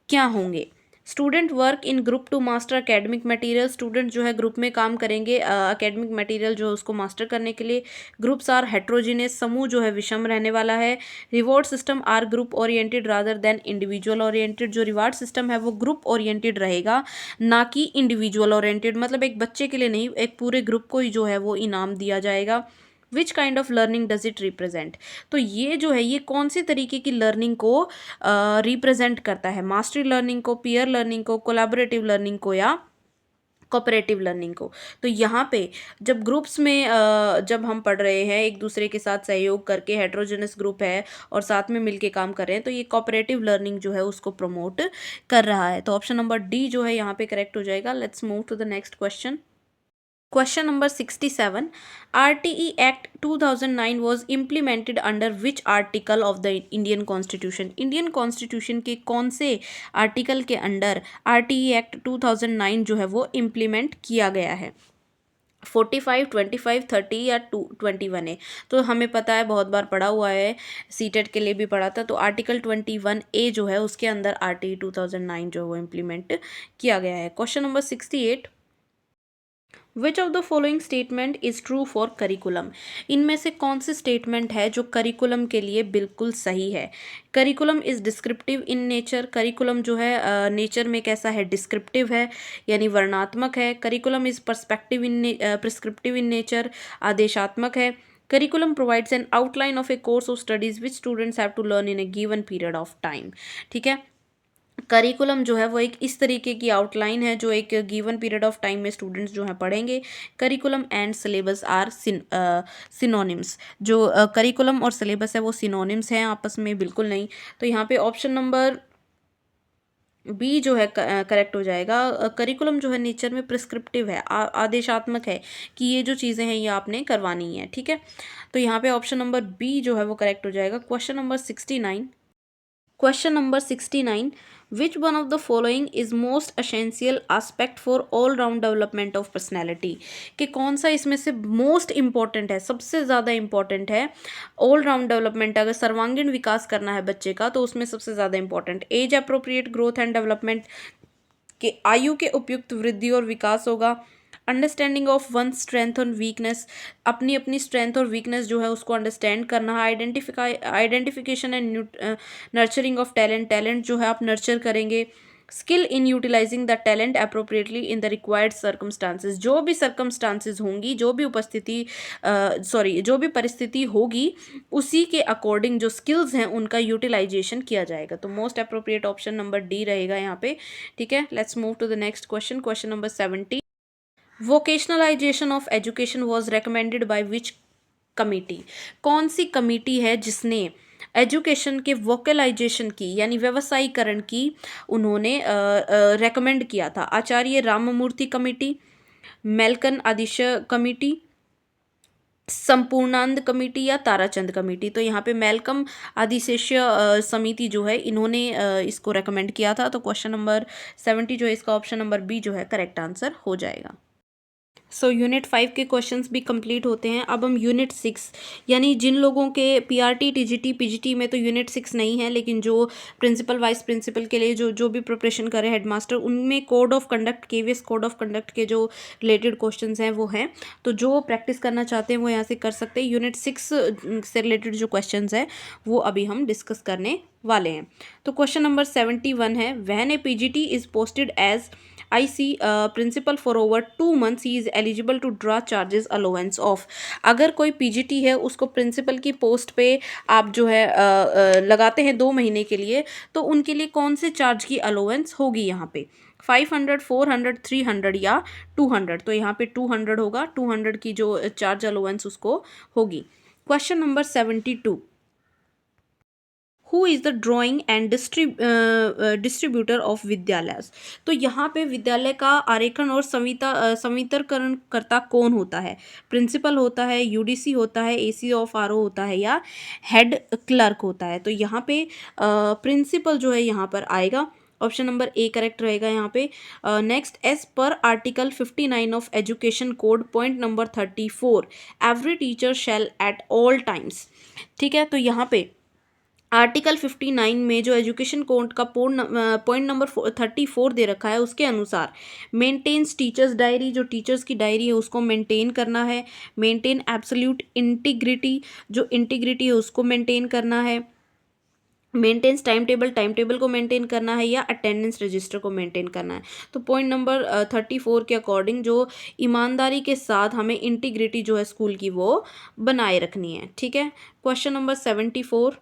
क्या होंगे। Student work in group to master academic material, student जो है ग्रुप में काम करेंगे अकेडमिक मटेरियल जो है उसको मास्टर करने के लिए। ग्रुप्स आर हेट्रोजीनियस, समूह जो है विषम रहने वाला है। Reward system are group oriented rather than individual oriented, जो रिवार्ड सिस्टम है वो ग्रुप ओरिएंटेड रहेगा ना कि इंडिविजुअल ओरिएंटेड, मतलब एक बच्चे के लिए नहीं, एक पूरे ग्रुप को ही जो है वो इनाम दिया जाएगा। Which kind of learning does it represent, तो ये जो है ये कौन से तरीके की लर्निंग को रिप्रेजेंट करता है। मास्टरी लर्निंग को, पीयर लर्निंग को, कोलैबोरेटिव लर्निंग को या कोऑपरेटिव लर्निंग को। तो यहाँ पे जब ग्रुप्स में जब हम पढ़ रहे हैं एक दूसरे के साथ सहयोग करके, हेट्रोजेनस ग्रुप है और साथ में मिलके काम कर रहे हैं, तो ये कोऑपरेटिव लर्निंग जो है उसको प्रमोट कर रहा है। तो ऑप्शन नंबर डी जो है यहाँ पे करेक्ट हो जाएगा। Let's move to the next question, Question number 67. RTE Act 2009 was implemented under which article of the Indian Constitution? Indian constitution के कौन से आर्टिकल के अंडर RTE Act 2009 जो है वो इम्प्लीमेंट किया गया है? 45, 25, 30 या 21 है? तो हमें पता है, बहुत बार पढ़ा हुआ है, सीटेट के लिए भी पढ़ा था। तो आर्टिकल 21A जो है उसके अंदर RTE 2009 जो है वो इम्प्लीमेंट किया गया है। Question number 68. Which of the following statement is true for curriculum? इनमें से कौन सी स्टेटमेंट है जो करिकुलम के लिए बिल्कुल सही है? Curriculum is descriptive in nature. Curriculum जो है नेचर में कैसा है? डिस्क्रिप्टिव है, यानी वर्णात्मक है। Curriculum is prescriptive in nature, आदेशात्मक है। Curriculum provides an outline of a course of studies which students have to learn in a given period of time. ठीक है, करिकुलम जो है वो एक इस तरीके की आउटलाइन है जो एक गिवन पीरियड ऑफ टाइम में स्टूडेंट्स जो हैं पढ़ेंगे। Curriculum and syllabus are synonyms. जो करिकुलम और सिलेबस है वो सिनोनिम्स हैं आपस में, बिल्कुल नहीं। तो यहाँ पे ऑप्शन नंबर बी जो है करेक्ट हो जाएगा। करिकुलम जो है नेचर में प्रिस्क्रिप्टिव है, आदेशात्मक है कि ये जो चीज़ें हैं ये आपने करवानी है। ठीक है, तो यहाँ पे ऑप्शन नंबर बी जो है वो करेक्ट हो जाएगा। Question number 69. Question number 69. Which one of the following is most essential aspect for all round development of personality? कि कौन सा इसमें से मोस्ट इम्पॉर्टेंट है, सबसे ज़्यादा इम्पॉर्टेंट है ऑल राउंड डेवलपमेंट? अगर सर्वांगीण विकास करना है बच्चे का तो उसमें सबसे ज़्यादा important age appropriate growth and development, के आयु के उपयुक्त वृद्धि और विकास होगा। अंडरस्टैंडिंग ऑफ वन स्ट्रेंथ और वीकनेस, अपनी अपनी स्ट्रेंथ और वीकनेस जो है उसको अंडरस्टैंड करना है। Identification and nurturing of talent, talent जो है आप नर्चर करेंगे। Skill in utilising the talent appropriately in the required circumstances, जो भी सर्कमस्टांसेस होंगी, जो भी जो भी परिस्थिति होगी उसी के अकॉर्डिंग जो स्किल्स हैं उनका यूटिलाइजेशन किया जाएगा। तो most appropriate option number D रहेगा यहाँ पे। ठीक है, let's move to the next question. Question number 70. Vocationalisation of education was recommended by which committee? कौन सी कमिटी है जिसने एजुकेशन के वोकलाइजेशन की यानी व्यवसायीकरण की उन्होंने रेकमेंड किया था? आचार्य राममूर्ति कमेटी, मेलकन आदिश कमेटी, संपूर्णानंद कमेटी या ताराचंद कमेटी? तो यहाँ पे मेलकम आदिशेष्य समिति जो है इन्होंने इसको रेकमेंड किया था। तो क्वेश्चन नंबर 70 जो है इसका ऑप्शन नंबर बी जो है करेक्ट आंसर हो जाएगा। सो यूनिट 5 के क्वेश्चंस भी कंप्लीट होते हैं। अब हम यूनिट 6 यानी जिन लोगों के पीआरटी टीजीटी पीजीटी में तो यूनिट 6 नहीं है, लेकिन जो प्रिंसिपल वाइस प्रिंसिपल के लिए जो भी प्रिपरेशन करे हेडमास्टर, उनमें code of conduct KVS code of conduct के जो रिलेटेड क्वेश्चंस हैं वो हैं। तो जो प्रैक्टिस करना चाहते हैं वो यहाँ से कर सकते हैं। यूनिट 6 से रिलेटेड जो क्वेश्चंस हैं वो अभी हम डिस्कस करने वाले हैं। तो क्वेश्चन नंबर 71 है, when a PGT is posted as IC principal for over 2 months he is eligible to draw charges allowance of. अगर कोई पीजीटी है उसको प्रिंसिपल की पोस्ट पे आप जो है लगाते हैं 2 महीने के लिए, तो उनके लिए कौन से चार्ज की अलोवेंस होगी यहाँ पे? 500, 400, 300 या 200? तो यहाँ पे 200 होगा, 200 की जो चार्ज अलोवेंस उसको होगी। Question number 72. Who is the drawing and distributor of विद्यालय? तो यहाँ पे विद्यालय का आरेखन और संवितरण करता कौन होता है? प्रिंसिपल होता है, यूडीसी होता है, एसी ऑफ आरओ होता है या हेड क्लर्क होता है? तो यहाँ पे प्रिंसिपल जो है यहाँ पर आएगा। ऑप्शन नंबर ए करेक्ट रहेगा यहाँ पे। Next, as per article 59 of education code point number 34 every teacher shall at all times. ठीक है, तो यहाँ पे आर्टिकल 59 में जो एजुकेशन कोड का पॉइंट नंबर 34 दे रखा है उसके अनुसार मेंटेन्स टीचर्स डायरी, जो टीचर्स की डायरी है उसको मेंटेन करना है। मेंटेन एब्सोल्यूट इंटीग्रिटी, जो इंटीग्रिटी है उसको मेंटेन करना है। मेंटेन्स टाइम टेबल को मेंटेन करना है या अटेंडेंस रजिस्टर को मेंटेन करना है। तो पॉइंट नंबर 34 के अकॉर्डिंग जो ईमानदारी के साथ हमें इंटीग्रिटी जो है स्कूल की वो बनाए रखनी है। ठीक है, question number 74.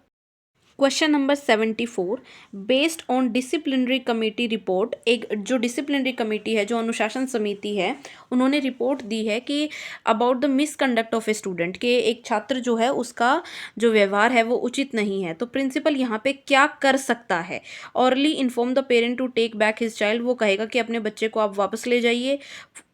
Question number 74. Based on disciplinary committee report, एक जो डिसिप्लिनरी कमेटी है, जो अनुशासन समिति है, उन्होंने रिपोर्ट दी है कि about the misconduct of a student, के एक छात्र जो है उसका जो व्यवहार है वो उचित नहीं है। तो प्रिंसिपल यहाँ पे क्या कर सकता है? Orally inform the parent to take back his child, वो कहेगा कि अपने बच्चे को आप वापस ले जाइए।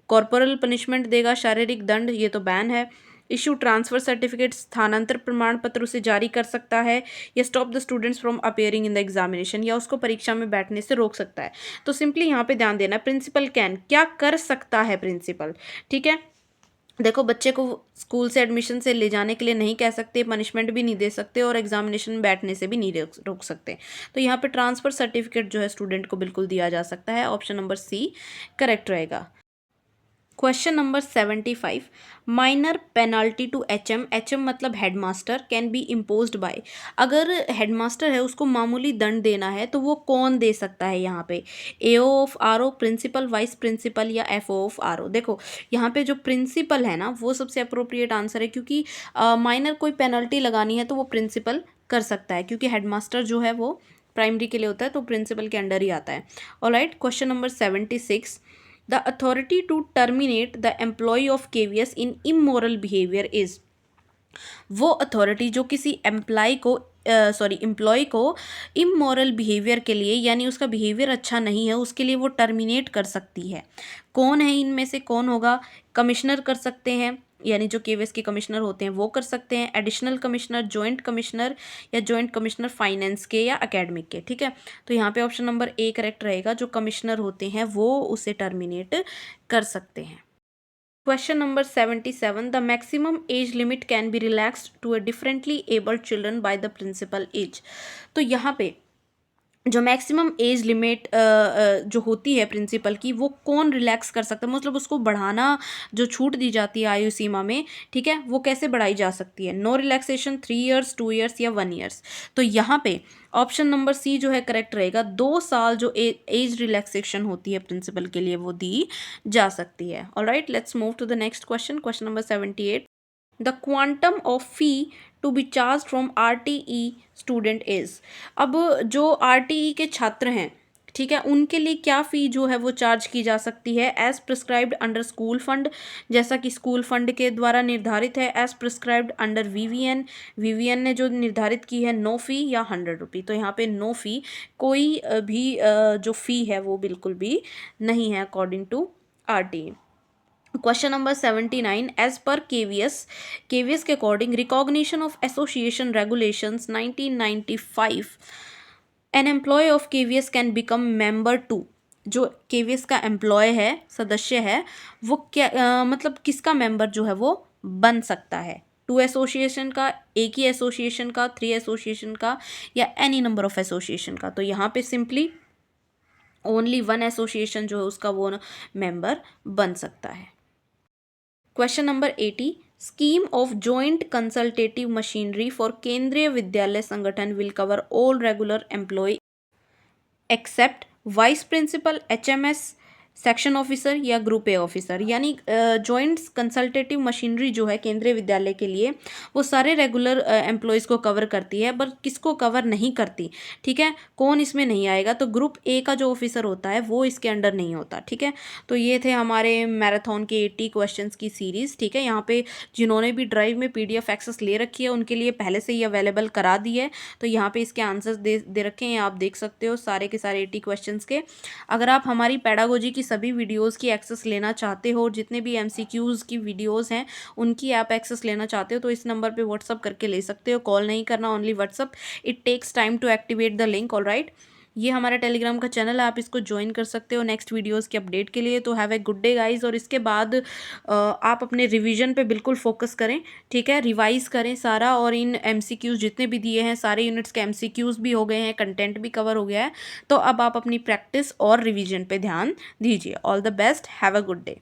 कॉर्पोरल पनिशमेंट देगा, शारीरिक दंड, ये तो बैन है। इशू ट्रांसफर सर्टिफिकेट, स्थानांतर प्रमाण पत्र उसे जारी कर सकता है, या stop the students from appearing in the examination, या उसको परीक्षा में बैठने से रोक सकता है। तो सिंपली यहाँ पे ध्यान देना, प्रिंसिपल कैन, क्या कर सकता है प्रिंसिपल, ठीक है। देखो, बच्चे को स्कूल से एडमिशन से ले जाने के लिए नहीं कह सकते, पनिशमेंट भी नहीं दे सकते, और एग्जामिनेशन में बैठने से भी नहीं रोक सकते। तो यहाँ पे ट्रांसफर सर्टिफिकेट जो है स्टूडेंट को बिल्कुल दिया जा सकता है। ऑप्शन नंबर सी करेक्ट रहेगा। Question number 75, minor penalty to HM, HM मतलब headmaster, can be imposed by, अगर हेडमास्टर है उसको मामूली दंड देना है तो वो कौन दे सकता है यहाँ पे, AO of RO, principal, vice principal, या एफओ ऑफ आरओ। देखो यहाँ पे जो प्रिंसिपल है ना वो सबसे अप्रोप्रिएट आंसर है, क्योंकि माइनर कोई पेनल्टी लगानी है तो वो प्रिंसिपल कर सकता है, क्योंकि हेडमास्टर जो है वो प्राइमरी के लिए होता है, तो प्रिंसिपल के अंडर ही आता है। Alright, question number 76, the authority to terminate the employee of KVS in immoral behavior is, वो अथॉरिटी जो किसी एम्प्लॉय को इमोरल बिहेवियर के लिए, यानी उसका बिहेवियर अच्छा नहीं है उसके लिए वो टर्मिनेट कर सकती है, कौन है इनमें से, कौन होगा। कमिश्नर कर सकते हैं, यानी जो केवीएस के कमिश्नर होते हैं वो कर सकते हैं, एडिशनल कमिश्नर, जॉइंट कमिश्नर, या जॉइंट कमिश्नर फाइनेंस के या एकेडमिक के, ठीक है। तो यहाँ पे ऑप्शन नंबर ए करेक्ट रहेगा, जो कमिश्नर होते हैं वो उसे टर्मिनेट कर सकते हैं। Question number 77, the maximum age limit can be relaxed to a differently abled children by the principal age। तो यहाँ पे जो मैक्सिमम एज लिमिट जो होती है प्रिंसिपल की, वो कौन रिलैक्स कर सकता है, मतलब उसको बढ़ाना, जो छूट दी जाती है आयु सीमा में, ठीक है, वो कैसे बढ़ाई जा सकती है। नो रिलैक्सेशन, 3 ईयर्स, 2 ईयर्स, या 1 ईयर्स। तो यहाँ पे ऑप्शन नंबर सी जो है करेक्ट रहेगा, 2 साल जो एज रिलैक्सेशन होती है प्रिंसिपल के लिए वो दी जा सकती है। Alright, let's move to the next question, question number 78, the quantum of fee to be charge from RTE student is. अब जो RTE के छात्र हैं, ठीक है, उनके लिए क्या फ़ी जो है वो चार्ज की जा सकती है, as prescribed under school fund, जैसा कि स्कूल फंड के द्वारा निर्धारित है, एज प्रिस्क्राइब्ड अंडर VVN ने जो निर्धारित की है, नो फ़ी, या 100 रुपी। तो यहाँ पे नो फ़ी, कोई भी जो फ़ी है वो बिल्कुल भी नहीं है according to RTE। Question number 79, as per KVS के according recognition of association regulations 1995, an employee of KVS can become member to, जो केवीएस का एम्प्लॉय है, सदस्य है, वो क्या मतलब किसका मेंबर जो है वो बन सकता है, 2 एसोसिएशन का, एक ही एसोसिएशन का, 3 एसोसिएशन का, या एनी नंबर ऑफ एसोसिएशन का। तो यहाँ पे सिंपली ओनली 1 एसोसिएशन जो है उसका वो मेंबर बन सकता है। Question number 80, scheme of joint consultative machinery for Kendriya Vidyalaya Sangathan will cover all regular employ except vice principal, HMS, section officer, या ग्रुप ए ऑफिसर। यानी जॉइंट कंसल्टेटिव मशीनरी जो है केंद्रीय विद्यालय के लिए वो सारे रेगुलर एम्प्लॉयज़ को कवर करती है, पर किसको कवर नहीं करती, ठीक है, कौन इसमें नहीं आएगा, तो ग्रुप ए का जो ऑफिसर होता है वो इसके अंडर नहीं होता, ठीक है। तो ये थे हमारे मैराथन के 80 क्वेश्चंस की सीरीज़, ठीक है। यहाँ पे जिन्होंने भी ड्राइव में PDF एक्सेस ले रखी है उनके लिए पहले से ही अवेलेबल करा दी है, तो यहाँ पे इसके आंसर्स दे रखे हैं, आप देख सकते हो सारे के सारे 80 क्वेश्चंस के। अगर आप हमारी पेडागोजी की सभी वीडियोस की एक्सेस लेना चाहते हो, जितने भी MCQs की वीडियोस हैं उनकी आप एक्सेस लेना चाहते हो, तो इस नंबर पे व्हाट्सअप करके ले सकते हो, कॉल नहीं करना, only WhatsApp. It takes time to activate the link. Alright, ये हमारा टेलीग्राम का चैनल है, आप इसको ज्वाइन कर सकते हो नेक्स्ट वीडियोस के अपडेट के लिए। तो have a good day guys. और इसके बाद आप अपने रिवीजन पे बिल्कुल फोकस करें, ठीक है, रिवाइज करें सारा, और इन MCQs जितने भी दिए हैं सारे यूनिट्स के MCQs भी हो गए हैं, कंटेंट भी कवर हो गया है, तो अब आप अपनी प्रैक्टिस और रिवीजन पे ध्यान दीजिए। All the best, have a good day.